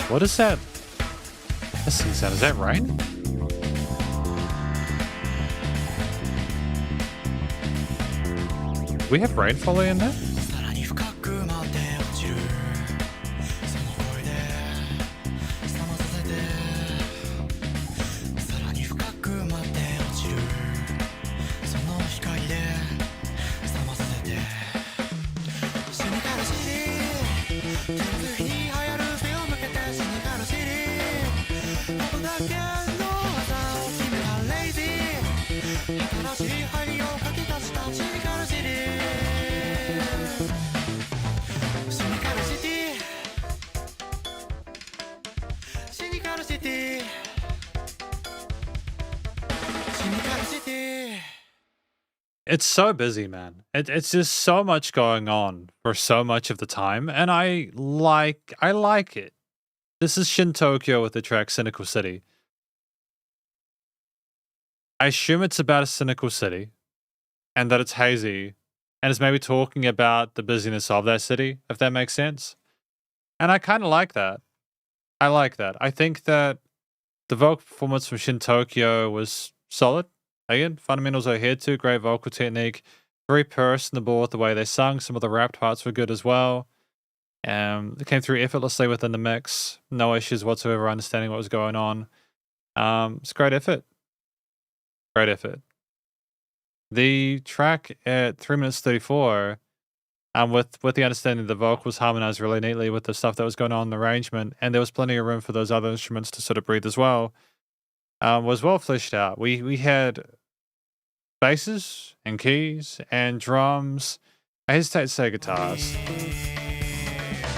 What is that? Hissing sound. Is that rain? we have rainfall in there? It's so busy, man. It's just so much going on for so much of the time, and I like it. This is Shin Tokyo with the track Cynical City. I assume it's about a cynical city, and that it's hazy, and it's maybe talking about the busyness of that city, if that makes sense. And I kind of like that. I like that. I think that the vocal performance from Shin Tokyo was solid. Again, fundamentals are adhered to, great vocal technique, very personable with the way they sung. Some of the rapped parts were good as well. It came through effortlessly within the mix. No issues whatsoever understanding what was going on. It's a great effort. Great effort. The track at 3 minutes 34, with the understanding the vocals harmonized really neatly with the stuff that was going on in the arrangement, and there was plenty of room for those other instruments to sort of breathe as well, was well fleshed out. We had basses and keys and drums. I hesitate to say guitars.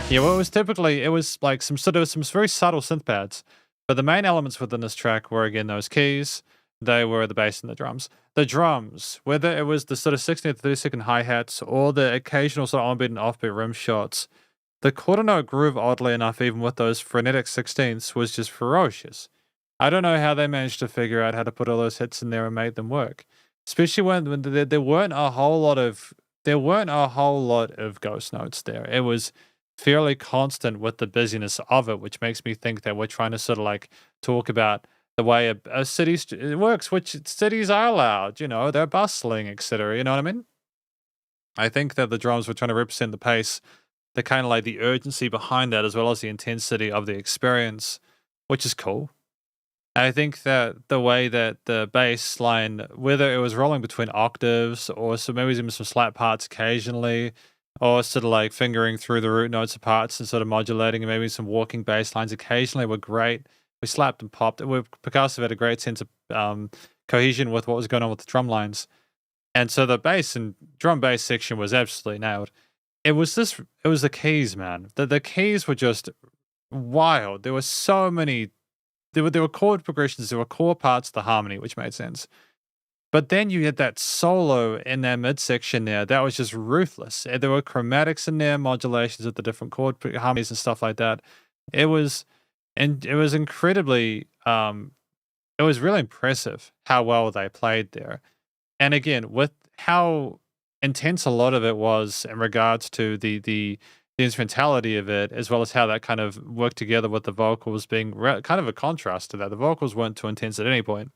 Yeah, well, it was like some very subtle synth pads, but the main elements within this track were again those keys. They were the bass and the drums. The drums, whether it was the sort of 16 to 30-second hi-hats or the occasional sort of on-beat and off-beat rim shots, the quarter note groove, oddly enough, even with those frenetic 16ths, was just ferocious. I don't know how they managed to figure out how to put all those hits in there and make them work. Especially when there weren't a whole lot of ghost notes there. It was fairly constant with the busyness of it, which makes me think that we're trying to sort of like talk about the way a city works, which cities are loud, they're bustling, etc. You know what I mean? I think that the drums were trying to represent the pace, the kind of like the urgency behind that, as well as the intensity of the experience, which is cool. I think that the way that the bass line, whether it was rolling between octaves or maybe even some slap parts occasionally, or sort of like fingering through the root notes of parts and sort of modulating, and maybe some walking bass lines occasionally were great. We slapped and popped. Percussive had a great sense of cohesion with what was going on with the drum lines. And so the bass and drum bass section was absolutely nailed. It was the keys, man. The keys were just wild. There were so many. There were chord progressions, there were core parts of the harmony, which made sense. But then you had that solo in that midsection there, that was just ruthless. There were chromatics in there, modulations of the different chord harmonies and stuff like that. It was incredibly, it was really impressive how well they played there. And again, with how intense a lot of it was in regards to the instrumentality of it, as well as how that kind of worked together with the vocals being kind of a contrast to that. The vocals weren't too intense at any point.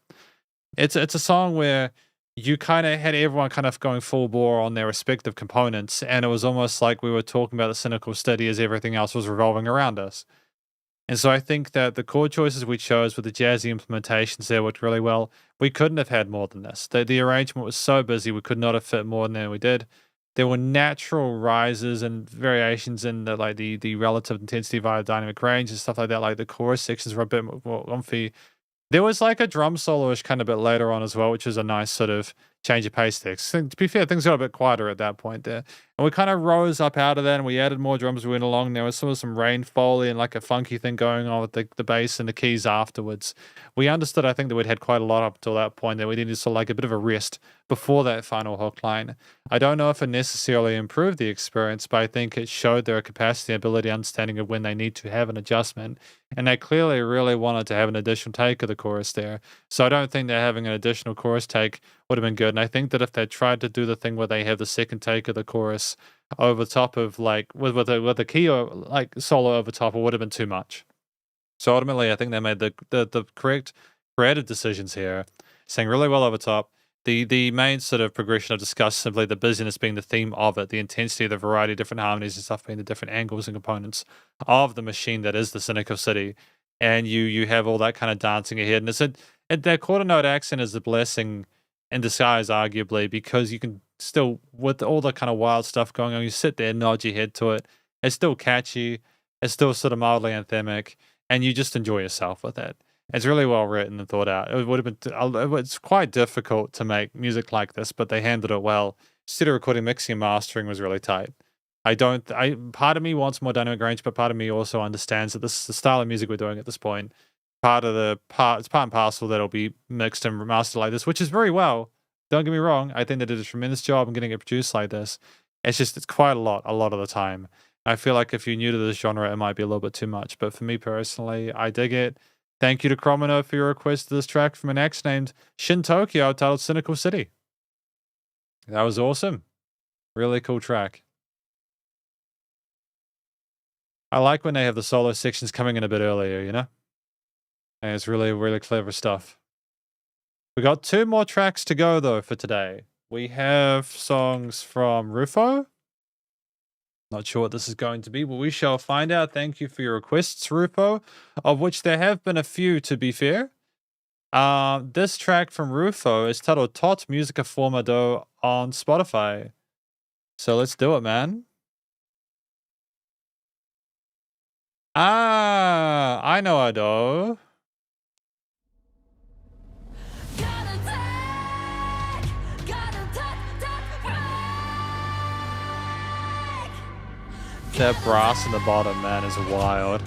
It's a song where you kind of had everyone kind of going full bore on their respective components, and it was almost like we were talking about the cynical city as everything else was revolving around us. And so I think that the chord choices we chose with the jazzy implementations there worked really well. We couldn't have had more than this. The arrangement was so busy, we could not have fit more than we did. There were natural rises and variations in the relative intensity via dynamic range and stuff like that. Like the chorus sections were a bit more umphy. There was like a drum solo-ish kind of bit later on as well, which was a nice sort of change of pace there. To be fair, things got a bit quieter at that point there. And we kind of rose up out of that and we added more drums as we went along. There was sort of some rain foley and like a funky thing going on with the bass and the keys afterwards. We understood, I think, that we'd had quite a lot up until that point, that we needed sort of like a bit of a rest before that final hook line. I don't know if it necessarily improved the experience, but I think it showed their capacity, ability, understanding of when they need to have an adjustment. And they clearly really wanted to have an additional take of the chorus there. So I don't think that having an additional chorus take would have been good. And I think that if they tried to do the thing where they have the second take of the chorus over top of like with a key or like solo over top, it would have been too much. So ultimately, I think they made the correct creative decisions here, sang really well over top, The main sort of progression I've discussed, simply the busyness being the theme of it, the intensity, the variety of different harmonies and stuff being the different angles and components of the machine that is the Cynical City. And you have all that kind of dancing ahead. And that quarter note accent is a blessing in disguise, arguably, because you can still, with all the kind of wild stuff going on, you sit there, nod your head to it. It's still catchy. It's still sort of mildly anthemic, and you just enjoy yourself with it. It's really well written and thought out. It would have been. It's quite difficult to make music like this, but they handled it well. Studio recording, mixing, and mastering was really tight. Part of me wants more dynamic range, but part of me also understands that this is the style of music we're doing at this point. It's part and parcel that'll be mixed and mastered like this, which is very well. Don't get me wrong. I think they did a tremendous job in getting it produced like this. It's quite a lot of the time. I feel like if you're new to this genre, it might be a little bit too much. But for me personally, I dig it. Thank you to Chromino for your request of this track from an ex named Shin Tokyo titled Cynical City. That was awesome. Really cool track. I like when they have the solo sections coming in a bit earlier, you know? And it's really, really clever stuff. We got 2 more tracks to go, though, for today. We have songs from Rufo. Not sure what this is going to be, but we shall find out. Thank you for your requests, Rufo, of which there have been a few, to be fair. This track from Rufo is titled Tot Musica Formado on Spotify. So let's do it, man. I know I do. That brass in the bottom, man, is wild.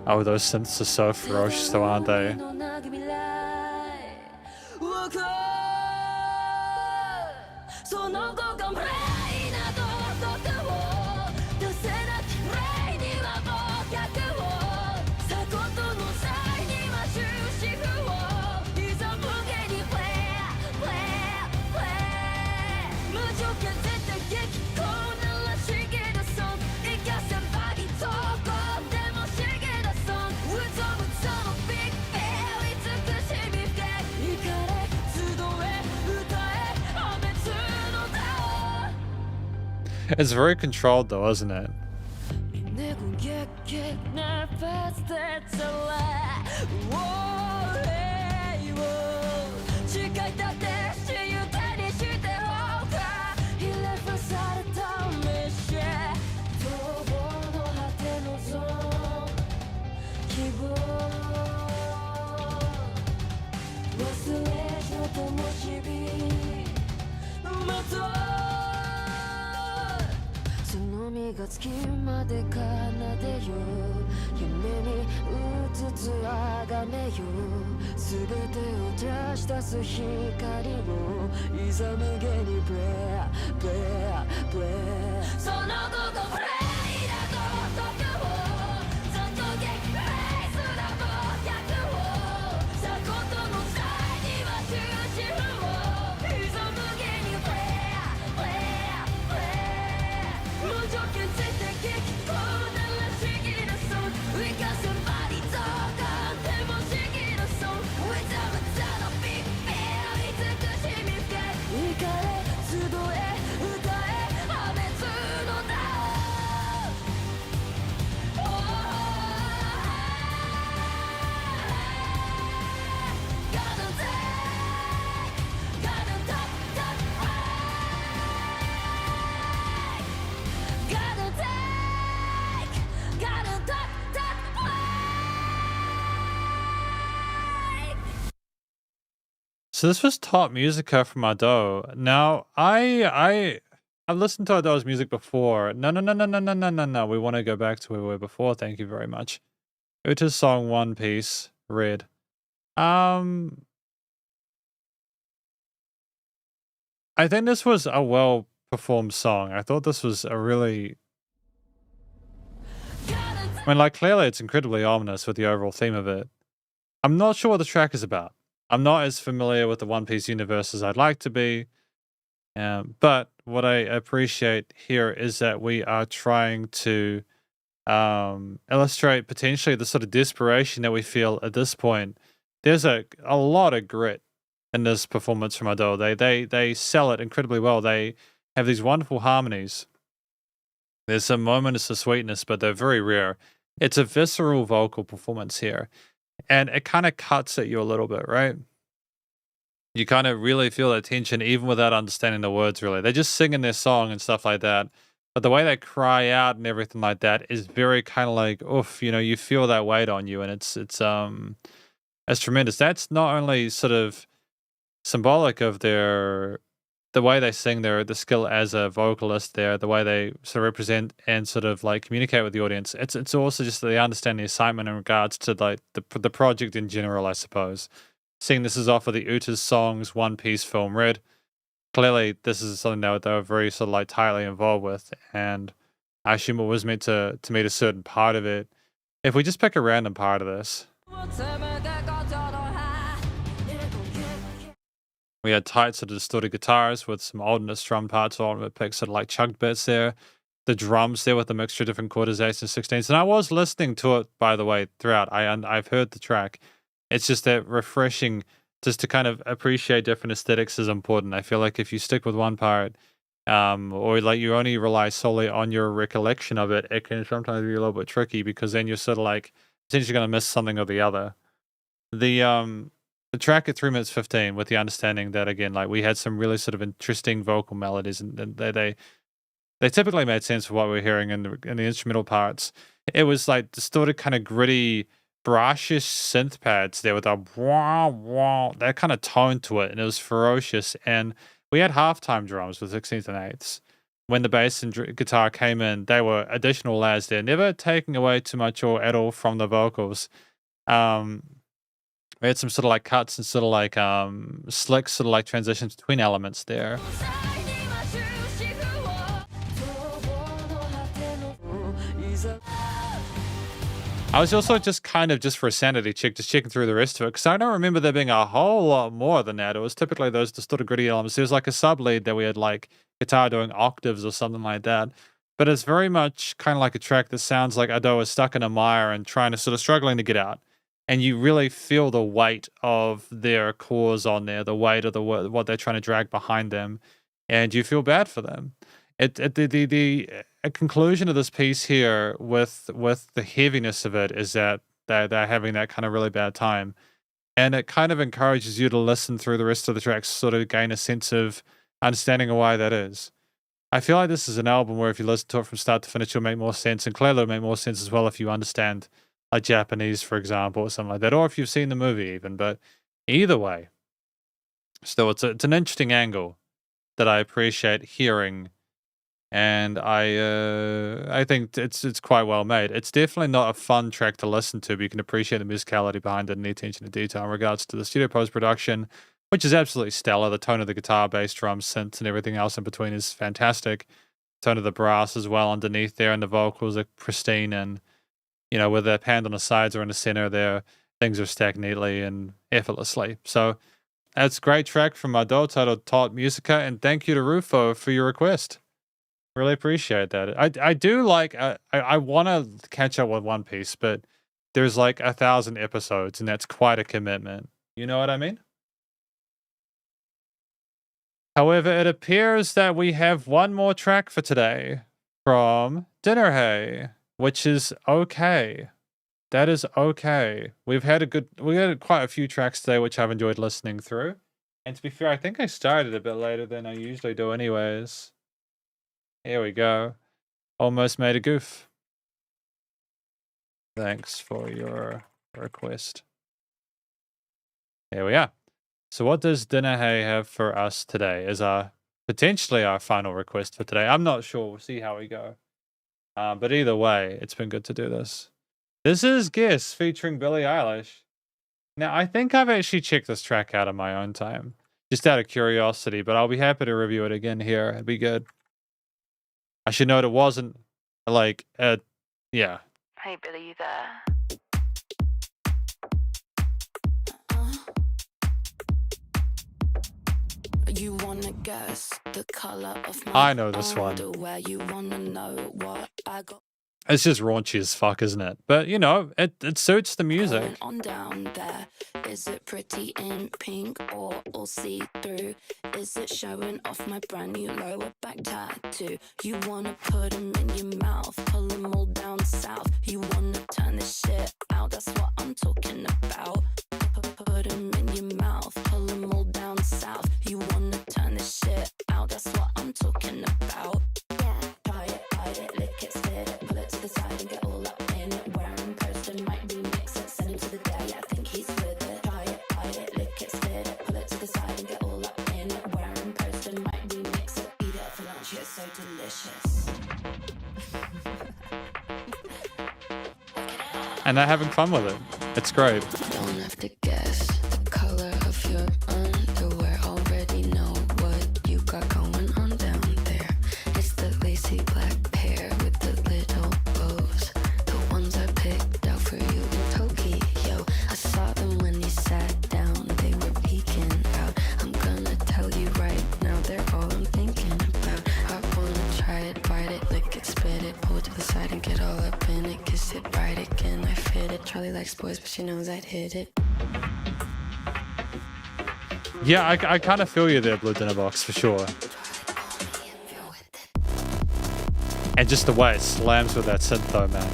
Oh, those synths are so ferocious though, aren't they? It's very controlled though, isn't it? So this was Top Musica from Ado. Now, I I've listened to Adele's music before. No. We want to go back to where we were before. Thank you very much. Uta's song One Piece, Red. I think this was a well performed song. I thought this was a really... I mean, like, clearly it's incredibly ominous with the overall theme of it. I'm not sure what the track is about. I'm not as familiar with the One Piece universe as I'd like to be. But what I appreciate here is that we are trying to illustrate potentially the sort of desperation that we feel at this point. There's a lot of grit in this performance from Adele. They sell it incredibly well. They have these wonderful harmonies. There's some moments of sweetness, but they're very rare. It's a visceral vocal performance here. And it kind of cuts at you a little bit, right? You kind of really feel that tension even without understanding the words, really. They're just singing their song and stuff like that. But the way they cry out and everything like that is very kind of like, oof, you know, you feel that weight on you, and it's tremendous. That's not only sort of symbolic of the way they sing, the skill as a vocalist there, the way they sort of represent and sort of like communicate with the audience. It's also just they understand the excitement in regards to like the project in general, I suppose. Seeing this is off of the Uta's songs One Piece film Red. Clearly, this is something that they were very sort of like tightly involved with, and I assume it was meant to meet a certain part of it. If we just pick a random part of this. We had tight sort of distorted guitars with some alternate strum parts, alternate picks, sort of like chugged bits there. The drums there with a mixture of different quarters, eighths and sixteenths. And I was listening to it, by the way, throughout. I've heard the track. It's just that refreshing just to kind of appreciate different aesthetics is important. I feel like if you stick with one part, or like you only rely solely on your recollection of it, it can sometimes be a little bit tricky because then you're sort of like essentially going to miss something or the other. The track at 3 minutes 15 with the understanding that, again, like we had some really sort of interesting vocal melodies and they typically made sense for what we're hearing in the instrumental parts. It was like distorted, kind of gritty, brushish synth pads there with a wah, wah, that kind of tone to it, and it was ferocious. And we had halftime drums with 16th and 8ths. When the bass and guitar came in, they were additional layers there, never taking away too much or at all from the vocals. We had some sort of like cuts and sort of like slick sort of like transitions between elements there. I was also just kind of, just for a sanity check, just checking through the rest of it, because I don't remember there being a whole lot more than that. It was typically those distorted gritty elements. There was like a sub lead that we had like guitar doing octaves or something like that. But it's very much kind of like a track that sounds like Ado is stuck in a mire and trying to sort of struggling to get out. And you really feel the weight of their cause on there, the weight of what they're trying to drag behind them, and you feel bad for them. The conclusion of this piece here with the heaviness of it is that they're having that kind of really bad time, and it kind of encourages you to listen through the rest of the tracks, sort of gain a sense of understanding of why that is. I feel like this is an album where if you listen to it from start to finish, it'll make more sense, and clearly it'll make more sense as well if you understand like Japanese, for example, or something like that, or if you've seen the movie even. But either way, still, it's an interesting angle that I appreciate hearing, and I think it's quite well made. It's definitely not a fun track to listen to, but you can appreciate the musicality behind it and the attention to detail in regards to the studio post-production, which is absolutely stellar. The tone of the guitar, bass, drums, synths, and everything else in between is fantastic. The tone of the brass as well underneath there, and the vocals are pristine, and you know, with the panned on the sides or in the center there, things are stacked neatly and effortlessly. So that's a great track from Ado titled Taught Musica, and thank you to Rufo for your request. Really appreciate that. I do like, I want to catch up with One Piece, but there's like 1,000 episodes, and that's quite a commitment. You know what I mean? However, it appears that we have one more track for today from Dinner Hay, which is okay. That is okay. We had quite a few tracks today, which I've enjoyed listening through. And to be fair, I think I started a bit later than I usually do anyways. Here we go. Almost made a goof. Thanks for your request. Here we are. So what does Dinner Hay have for us today as our potentially our final request for today. I'm not sure. We'll see how we go. But either way, it's been good to do this. This is Guess featuring Billie Eilish. Now, I think I've actually checked this track out on my own time, just out of curiosity, but I'll be happy to review it again here. It'd be good. I should note it wasn't like, yeah. Hey, Billy, you there? You wanna guess the color of my I know this one. underwear. You wanna know what I got It's just raunchy as fuck, isn't it? But, you know, it suits the music. going on down there? Is it pretty in pink or all see-through? Is it showing off my brand new lower back tattoo? You wanna put them in your mouth, pull them all down south. You wanna turn this shit out, that's what I'm talking about. Put them in your mouth, pull them all down south. You wanna turn this shit out, that's what I'm talking about. Yeah, try it, bite it, lick it, spit it, pull it to the side and get all up in it. Wearing person might remix it, send him to the day, I think he's with it. Try it, bite it, lick it, spit it, pull it to the side and get all up in it. Wearing person might remix it, eat it for lunch, it's so delicious. And they're having fun with it. It's great. Don't have to guess the color of your underwear. Already know what you got going on down there. It's the lacy black pair with the little bows. The ones I picked out for you in Tokyo. I saw them when you sat down. They were peeking out. I'm gonna tell you right now, they're all I'm thinking about. I wanna try it, bite it, lick it, spit it, pull it to the side and get all up in it. Kiss it right again, I fit it. Charlie likes boys, but she knows I'd hit it. Yeah, I kind of feel you there, Blue Dinner Box, for sure. And just the way it slams with that synth, though, man.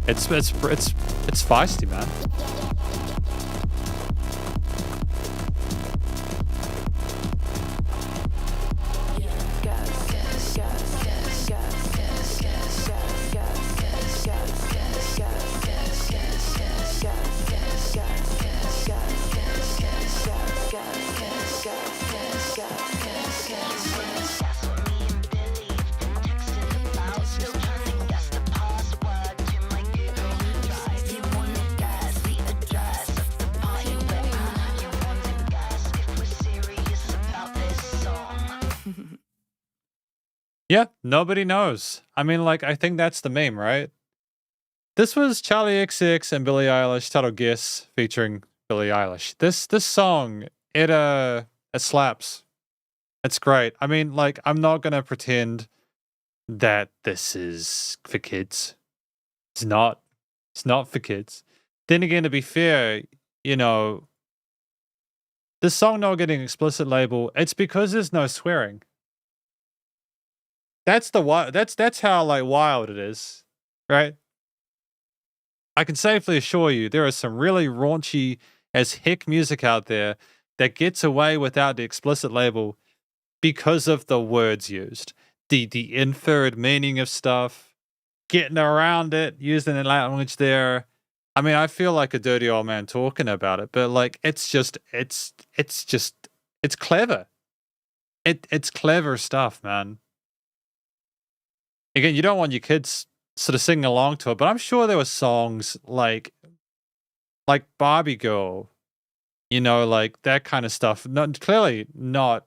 It's feisty, man. Yeah, nobody knows. I mean, like, I think that's the meme, right? This was Charlie XX and Billie Eilish, titled Guess, featuring Billie Eilish. This song, it slaps. It's great. I mean, like, I'm not gonna pretend that this is for kids. It's not. It's not for kids. Then again, to be fair, you know, this song not getting explicit label, it's because there's no swearing. That's how like wild it is, right? I can safely assure you there is some really raunchy as heck music out there that gets away without the explicit label because of the words used, the inferred meaning of stuff, getting around it, using the language there. I mean, I feel like a dirty old man talking about it, but like it's clever. It's clever stuff, man. Again, you don't want your kids sort of singing along to it, but I'm sure there were songs like Barbie Girl, you know, like that kind of stuff. Clearly not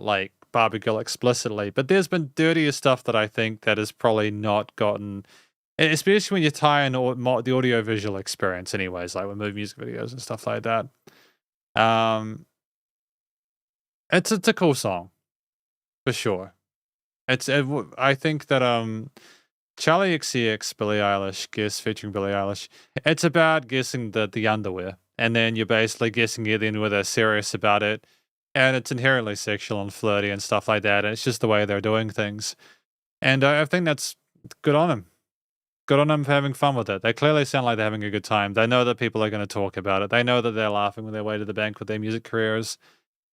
like Barbie Girl explicitly, but there's been dirtier stuff that I think that has probably not gotten, especially when you tie in the audio visual experience anyways, like with movie music videos and stuff like that. It's a cool song, for sure. I think that Charlie XCX, Billie Eilish, Guess featuring Billie Eilish, it's about guessing the underwear. And then you're basically guessing it in where they're serious about it. And it's inherently sexual and flirty and stuff like that. And it's just the way they're doing things. And I think that's good on them. Good on them for having fun with it. They clearly sound like they're having a good time. They know that people are going to talk about it. They know that they're laughing with their way to the bank with their music careers.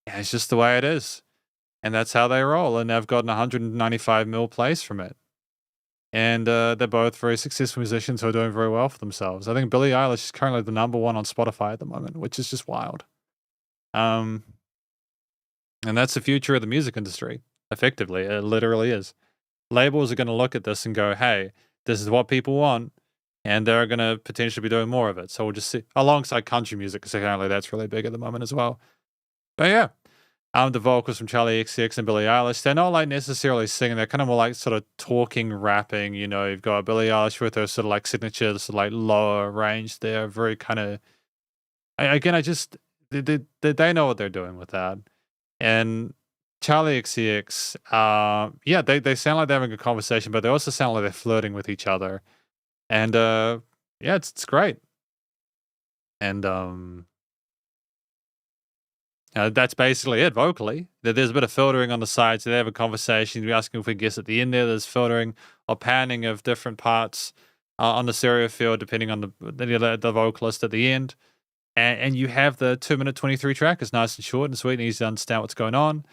And it's just the way it is. And that's how they roll. And they've gotten 195 mil plays from it. And they're both very successful musicians who are doing very well for themselves. I think Billie Eilish is currently the #1 on Spotify at the moment, which is just wild. And that's the future of the music industry, effectively. It literally is. Labels are going to look at this and go, hey, this is what people want, and they're going to potentially be doing more of it. So we'll just see, alongside country music, because apparently that's really big at the moment as well. But yeah, the vocals from Charlie XCX and Billie Eilish, they're not like necessarily singing, they're kind of more like sort of talking, rapping. You know, you've got Billie Eilish with her sort of like signature, sort of like lower range there, very kind of, they know what they're doing with that. And Charlie XCX, yeah, they sound like they're having a conversation, but they also sound like they're flirting with each other. And yeah, it's great. And that's basically it vocally. There's a bit of filtering on the side, so they have a conversation. You're asking if we guess at the end there. There's filtering or panning of different parts on the stereo field, depending on the vocalist at the end. And you have the 2-minute 23 track. It's nice and short and sweet and easy to understand what's going on.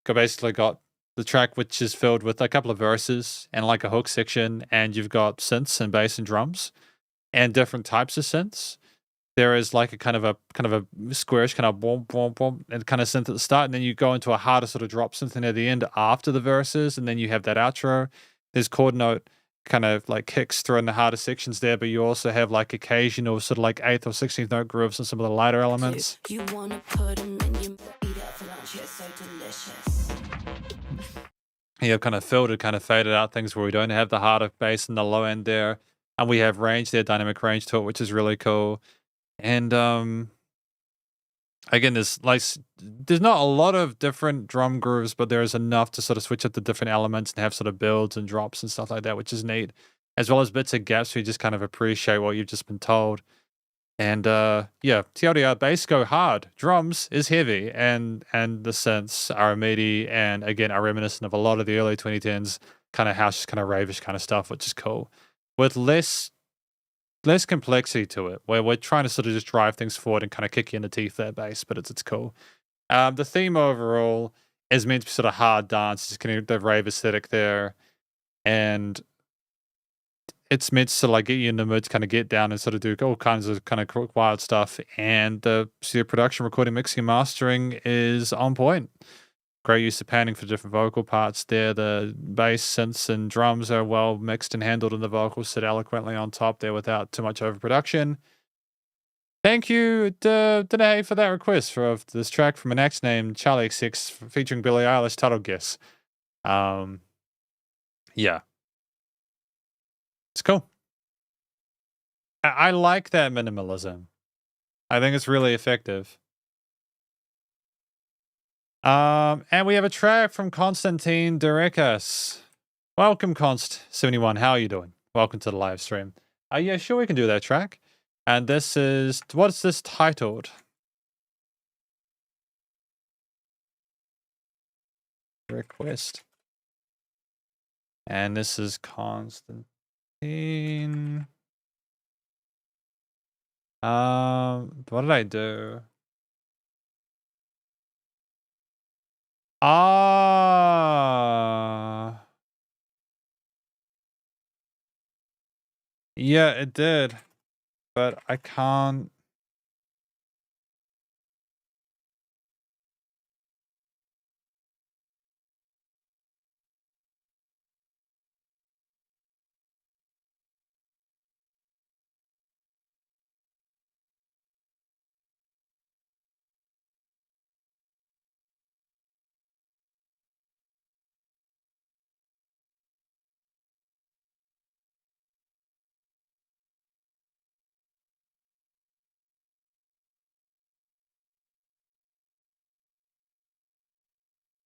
Basically got the track which is filled with a couple of verses and like a hook section, and you've got synths and bass and drums and different types of synths. There is like a kind of a squarish kind of boom boom boom and kind of synth at the start, and then you go into a harder sort of drop synth near the end after the verses, and then you have that outro. There's chord note kind of like kicks through in the harder sections there, but you also have like occasional sort of like 8th or 16th note grooves and some of the lighter elements. You wanna put them in your eat up for lunch, it's so delicious. You have kind of filtered, kind of faded out things where we don't have the harder bass and the low end there. And we have range there, dynamic range to it, which is really cool. And again, there's not a lot of different drum grooves, but there's enough to sort of switch up the different elements and have sort of builds and drops and stuff like that, which is neat. As well as bits of gaps where you just kind of appreciate what you've just been told. And yeah, TLDR, bass go hard, drums is heavy, and the synths are meaty and again are reminiscent of a lot of the early 2010s kind of house, kind of ravish kind of stuff, which is cool. With less complexity to it, where we're trying to sort of just drive things forward and kind of kick you in the teeth there, bass, but it's cool. The theme overall is meant to be sort of hard dance, just kind of the rave aesthetic there, and it's meant to like get you in the mood to kind of get down and sort of do all kinds of kind of wild stuff. And the production, recording, mixing, and mastering is on point. Great use of panning for different vocal parts there. The bass, synths, and drums are well mixed and handled, and the vocals sit eloquently on top there without too much overproduction. Thank you, Danae, for that request for this track from an ex named Charlie XX featuring Billie Eilish, title guess. Yeah. It's cool. I like that minimalism. I think it's really effective. And we have a track from Konstantin Derekas. Welcome, Const71. How are you doing? Welcome to the live stream. Yeah, sure, we can do that track. And this is, what's this titled? Request. And this is Konstantin. What did I do? Yeah, it did, but I can't.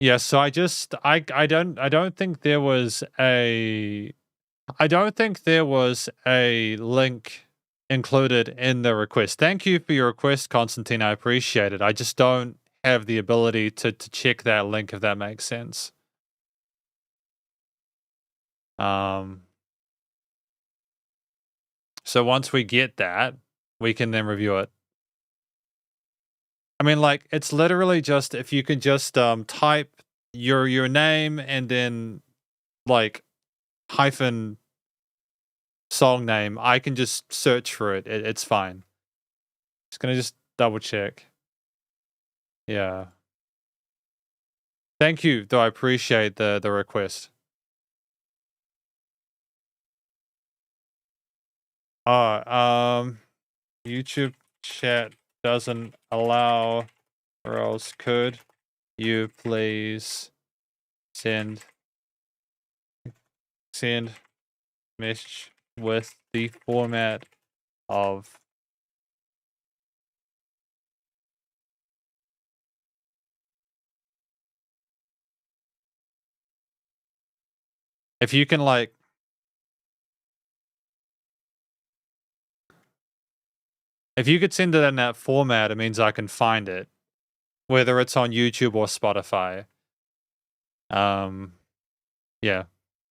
Yeah, so I don't think there was a link included in the request. Thank you for your request, Constantine. I appreciate it. I just don't have the ability to check that link, if that makes sense. So once we get that, we can then review it. I mean, like, it's literally just, if you can just type your name and then like hyphen song name, I can just search for it. It's fine. Just gonna just double check. Yeah. Thank you, though. I appreciate the request. YouTube chat doesn't allow, or else could you please send message with the format of if you can like if you could send it in that format, it means I can find it, whether it's on YouTube or Spotify. Yeah.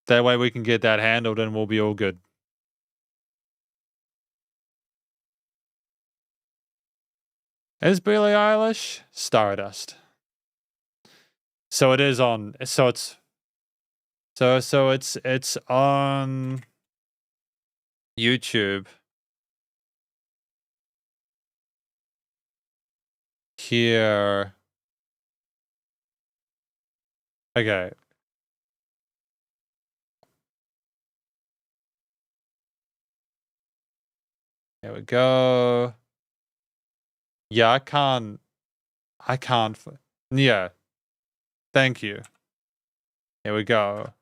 That way we can get that handled and we'll be all good. Is Billie Eilish? Stardust. So it is on, so it's on YouTube. Here. Okay. There we go. Yeah, I can't. Yeah. Thank you. Here we go.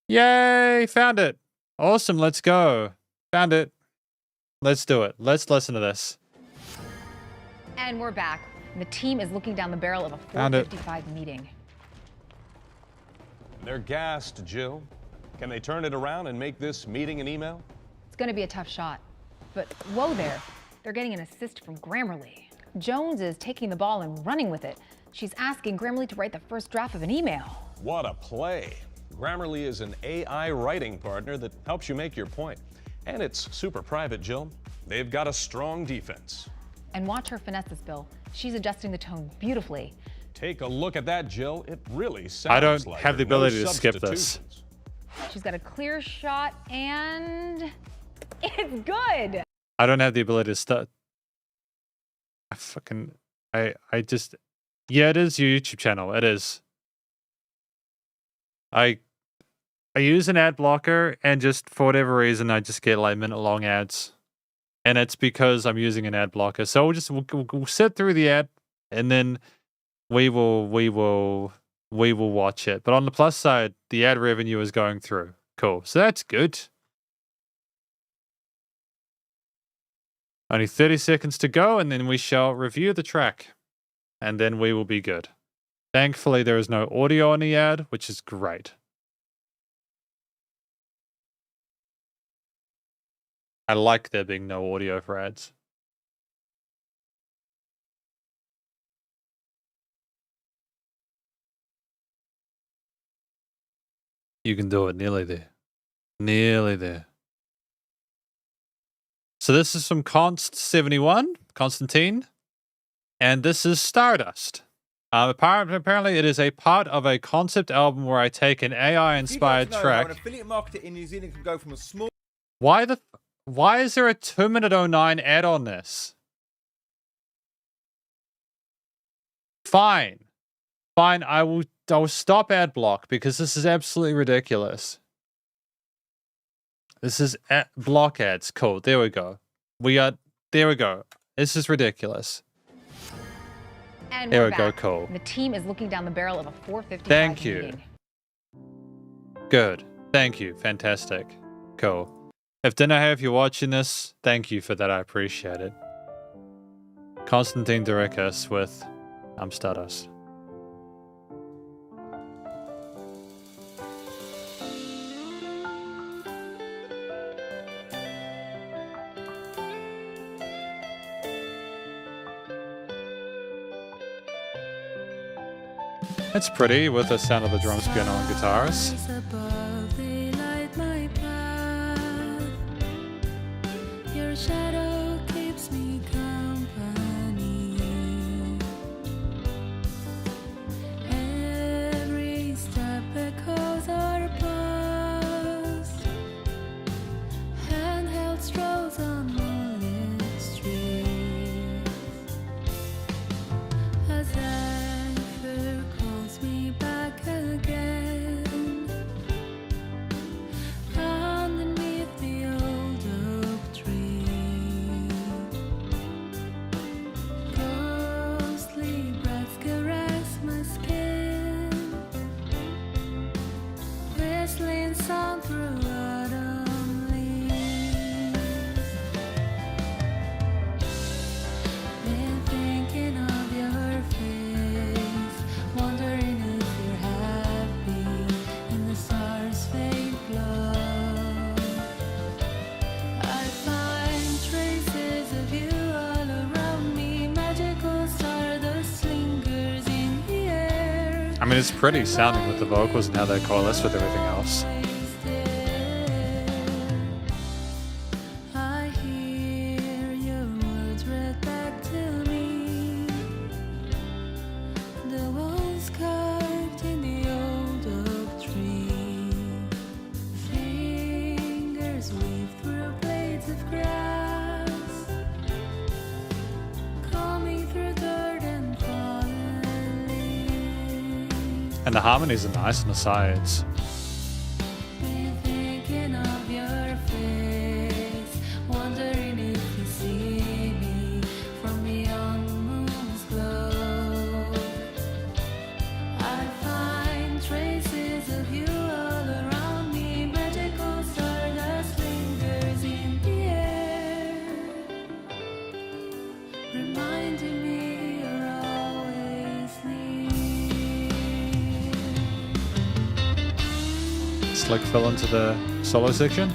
Yay! Found it. Awesome. Let's go. Found it. Let's do it. Let's listen to this. And we're back. The team is looking down the barrel of a 4:55 meeting. They're gassed, Jill. Can they turn it around and make this meeting an email? It's going to be a tough shot. But whoa there. They're getting an assist from Grammarly. Jones is taking the ball and running with it. She's asking Grammarly to write the first draft of an email. What a play. Grammarly is an AI writing partner that helps you make your point. And it's super private, Jill. They've got a strong defense. And watch her finesse this, Bill. She's adjusting the tone beautifully. Take a look at that, Jill. It really sounds I don't like have the ability to skip this. She's got a clear shot and it's good. I don't have the ability to start. I just, yeah, it is your YouTube channel. It is. I use an ad blocker and just for whatever reason, I just get like minute-long ads. And it's because I'm using an ad blocker. So we'll sit through the ad and then we will watch it. But on the plus side, the ad revenue is going through. Cool. So that's good. Only 30 seconds to go, and then we shall review the track. And then we will be good. Thankfully, there is no audio on the ad, which is great. I like there being no audio for ads. You can do it. Nearly there. Nearly there. So this is from Constantine, and this is Stardust. Apparently, it is a part of a concept album where I take an AI-inspired track. An affiliate marketer in New Zealand can go from a small. Why is there a 2:09 ad on this? Fine. I will stop ad block because this is absolutely ridiculous. This is block ads. Cool. There we go. There we go. This is ridiculous. And there we go. Cool. The team is looking down the barrel of a 4:55 Thank you. meeting. Good. Thank you. Fantastic. Cool. If you're watching this, thank you for that. I appreciate it. Constantine Durikas with Stardust. It's pretty with the sound of the drums, piano, and guitars. I mean, it's pretty sounding with the vocals and how they coalesce with everything else. And the harmonies are nice on the sides. Like fell into the solo section.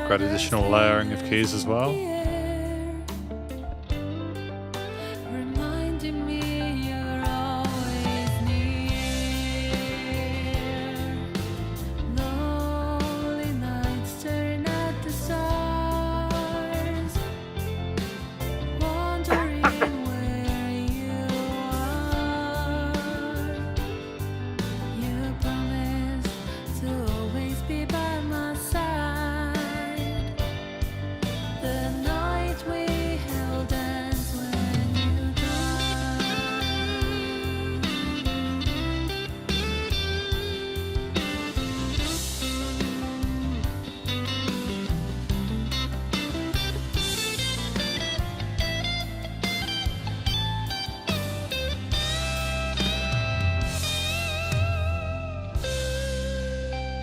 Got additional layering of keys as well.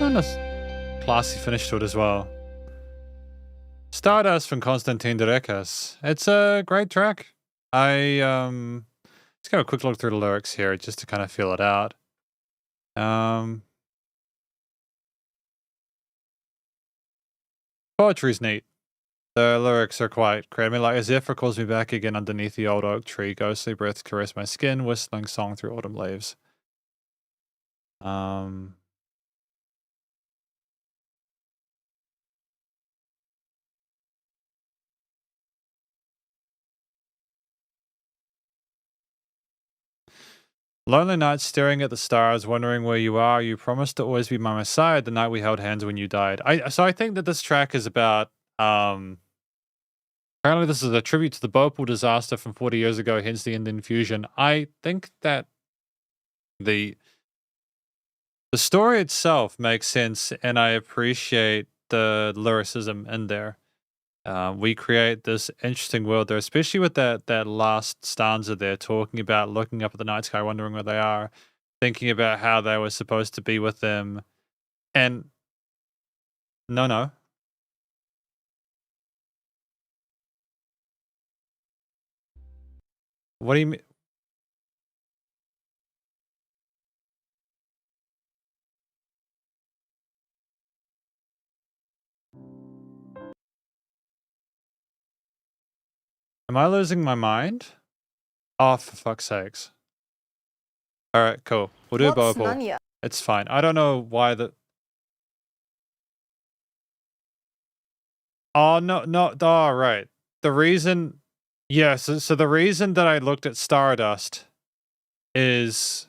And a classy finish to it as well. Stardust from Konstantin Derekas. It's a great track. Let's go a quick look through the lyrics here just to kind of feel it out. Poetry's neat. The lyrics are quite creative. Like, as Zephyr calls me back again underneath the old oak tree, ghostly breath caress my skin, whistling song through autumn leaves. Lonely nights staring at the stars, wondering where you are. You promised to always be by my side the night we held hands when you died. So I think that this track is about apparently this is a tribute to the Bhopal disaster from 40 years ago, hence the Indian fusion. I think that the story itself makes sense, and I appreciate the lyricism in there. We create this interesting world there, especially with that last stanza there, talking about looking up at the night sky, wondering where they are, thinking about how they were supposed to be with them. And no. What do you mean? Am I losing my mind? Oh, for fuck's sakes. Alright, cool. We'll do Bhopal. It's fine. I don't know why the... Oh, no. Oh, right. The reason Yeah, so the reason that I looked at Stardust is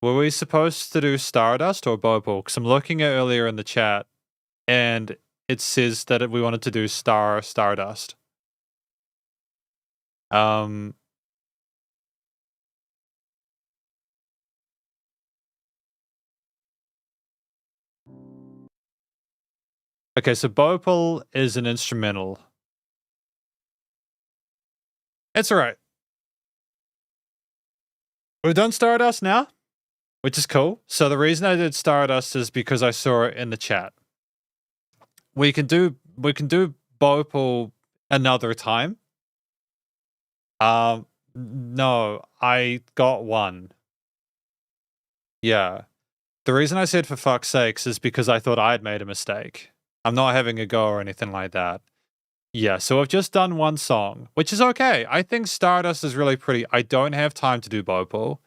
were we supposed to do Stardust or Bopal? Because I'm looking at earlier in the chat, and it says that we wanted to do Stardust. Okay, so Bopal is an instrumental. It's alright. We've done Stardust now, which is cool. So the reason I did Stardust is because I saw it in the chat. We can do Bopal another time. No, I got one. Yeah. The reason I said for fuck's sakes is because I thought I'd made a mistake. I'm not having a go or anything like that. Yeah, so I've just done one song, which is okay. I think Stardust is really pretty. I don't have time to do Bopal.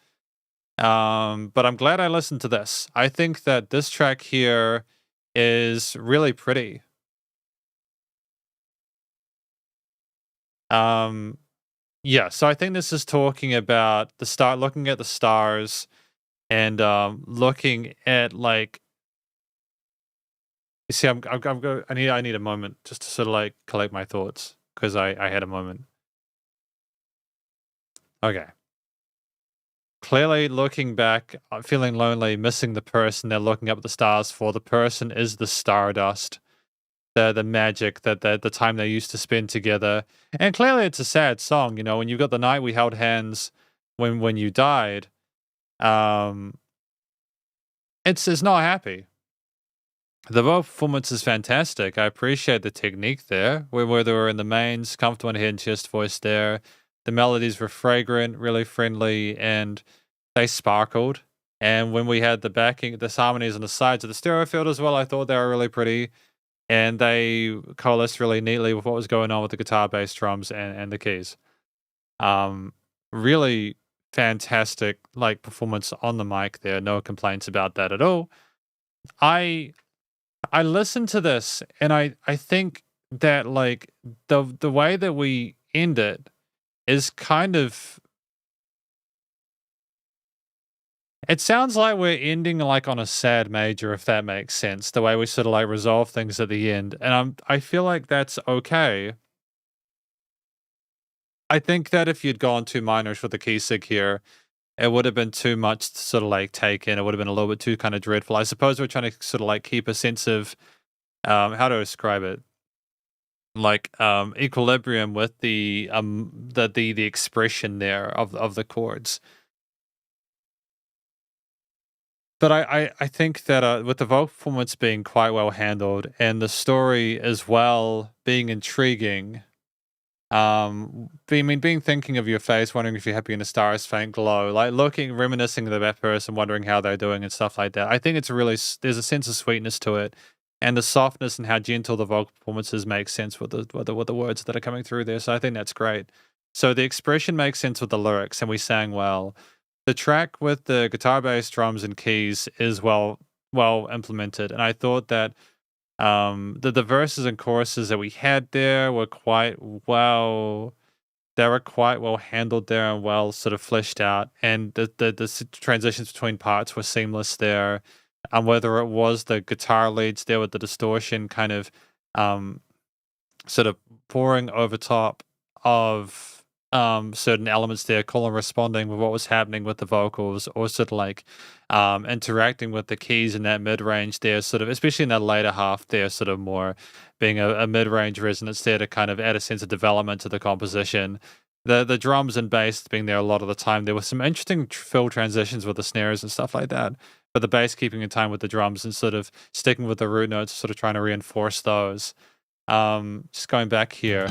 But I'm glad I listened to this. I think that this track here is really pretty. Yeah, so I think this is talking about looking at the stars and looking at like. You see, I need a moment just to sort of like collect my thoughts because I had a moment. Okay. Clearly looking back, feeling lonely, missing the person they're looking up at the stars for. The person is the stardust, the magic, that the time they used to spend together. And clearly it's a sad song, you know, when you've got the night we held hands when you died. It's not happy. The vocal performance is fantastic. I appreciate the technique there, where they were in the mains, comfortable in head and chest voice there. The melodies were fragrant, really friendly, and they sparkled. And when we had the backing, the harmonies on the sides of the stereo field as well, I thought they were really pretty. And they coalesced really neatly with what was going on with the guitar, bass, drums, and the keys. Really fantastic like performance on the mic there. No complaints about that at all. I listened to this and I think that like the way that we end it is kind of, it sounds like we're ending like on a sad major, if that makes sense, the way we sort of like resolve things at the end. And I feel like that's okay. I think that if you'd gone too minorish with the key sig here, it would have been too much to sort of like take in. It would have been a little bit too kind of dreadful. I suppose we're trying to sort of like keep a sense of, how to describe it? Like equilibrium with the expression there of the chords. But I think that with the vocal performance being quite well handled and the story as well being intriguing, being thinking of your face, wondering if you're happy in a star's faint glow, like reminiscing of that person, wondering how they're doing and stuff like that. I think it's really, there's a sense of sweetness to it, and the softness and how gentle the vocal performances make sense with the words that are coming through there. So I think that's great. So the expression makes sense with the lyrics, and we sang well. The track with the guitar, bass, drums, and keys is well implemented, and I thought that the verses and choruses that we had there were quite well. They were quite well handled there and well sort of fleshed out, and the transitions between parts were seamless there. And whether it was the guitar leads there with the distortion kind of sort of pouring over top of certain elements there, call and responding with what was happening with the vocals, or sort of like interacting with the keys in that mid-range there, sort of, especially in that later half there, sort of more being a mid-range resonance there to kind of add a sense of development to the composition. The drums and bass being there a lot of the time. There were some interesting fill transitions with the snares and stuff like that, but the bass keeping in time with the drums and sort of sticking with the root notes, sort of trying to reinforce those. Just going back here.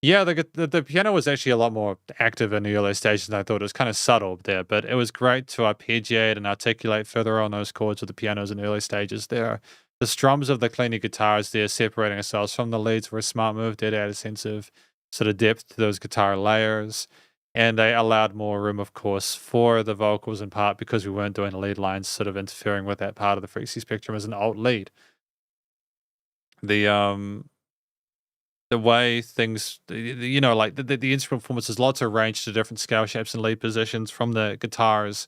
Yeah, the piano was actually a lot more active in the early stages than I thought. It was kind of subtle there, but it was great to arpeggiate and articulate further on those chords with the pianos in the early stages there. The strums of the cleaner guitars there, separating ourselves from the leads, were a smart move there to add a sense of sort of depth to those guitar layers. And they allowed more room, of course, for the vocals, in part because we weren't doing lead lines sort of interfering with that part of the frequency spectrum as an alt lead. The way things, like the instrument performance has lots of range to different scale shapes and lead positions from the guitars,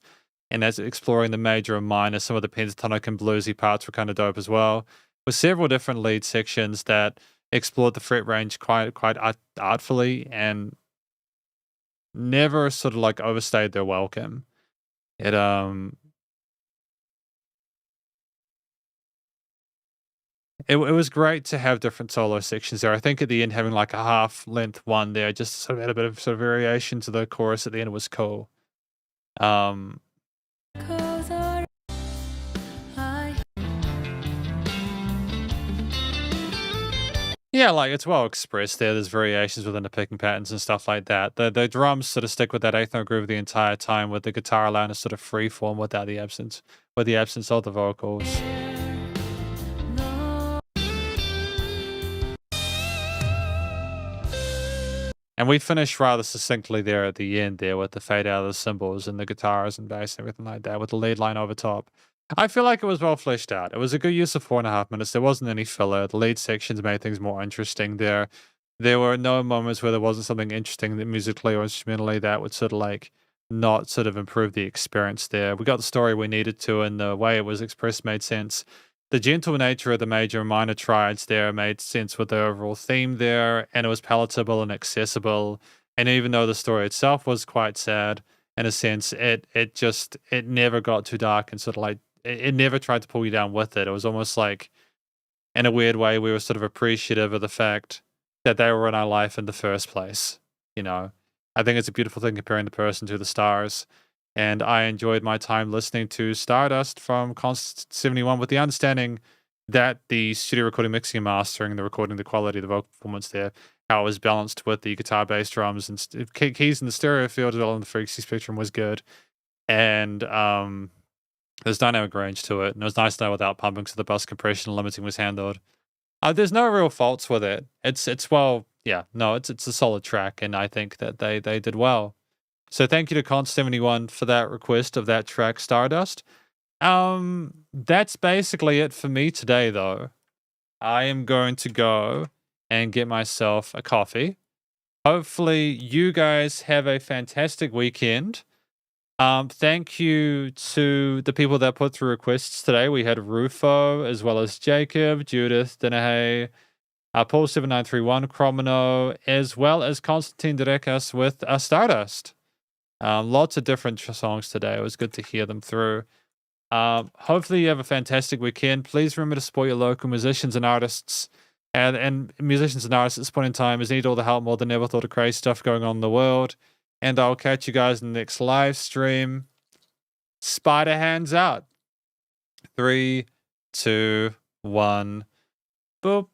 and as exploring the major and minor, some of the pentatonic and bluesy parts were kind of dope as well, with several different lead sections that explored the fret range quite artfully and never sort of like overstayed their welcome. It was great to have different solo sections there. I think at the end having like a half length one there just sort of had a bit of sort of variation to the chorus at the end. It was cool. Yeah, like it's well expressed there. There's variations within the picking patterns and stuff like that. The drums sort of stick with that eighth note groove the entire time, with the guitar allowing a sort of free form with the absence of the vocals. And we finished rather succinctly there at the end there with the fade out of the cymbals and the guitars and bass and everything like that, with the lead line over top. I feel like it was well fleshed out. It was a good use of 4.5 minutes. There wasn't any filler. The lead sections made things more interesting there. There were no moments where there wasn't something interesting that musically or instrumentally that would sort of like not sort of improve the experience there. We got the story we needed to, and the way it was expressed made sense. The gentle nature of the major and minor triads there made sense with the overall theme there, and it was palatable and accessible. And even though the story itself was quite sad, in a sense, it never got too dark and sort of like, it never tried to pull you down with it. It was almost like, in a weird way, we were sort of appreciative of the fact that they were in our life in the first place. I think it's a beautiful thing comparing the person to the stars. And I enjoyed my time listening to Stardust from Const 71 with the understanding that the studio recording, mixing and mastering, the recording, the quality of the vocal performance there, how it was balanced with the guitar, bass, drums, and keys in the stereo field as well in the frequency spectrum was good. And there's dynamic range to it. And it was nice to know without pumping, so the bus compression limiting was handled. There's no real faults with it. It's a solid track, and I think that they did well. So thank you to Const71 for that request of that track, Stardust. That's basically it for me today, though. I am going to go and get myself a coffee. Hopefully you guys have a fantastic weekend. Thank you to the people that put through requests today. We had Rufo, as well as Jacob, Judith, Denahay, Paul7931, Cromino, as well as Konstantin Derekas with Stardust. Lots of different songs today. It was good to hear them through. Hopefully you have a fantastic weekend. Please remember to support your local musicians and artists. And musicians and artists at this point in time is need all the help more than ever. Thought of crazy stuff going on in the world. And I'll catch you guys in the next live stream. Spiderhands out. 3, 2, 1. Boop.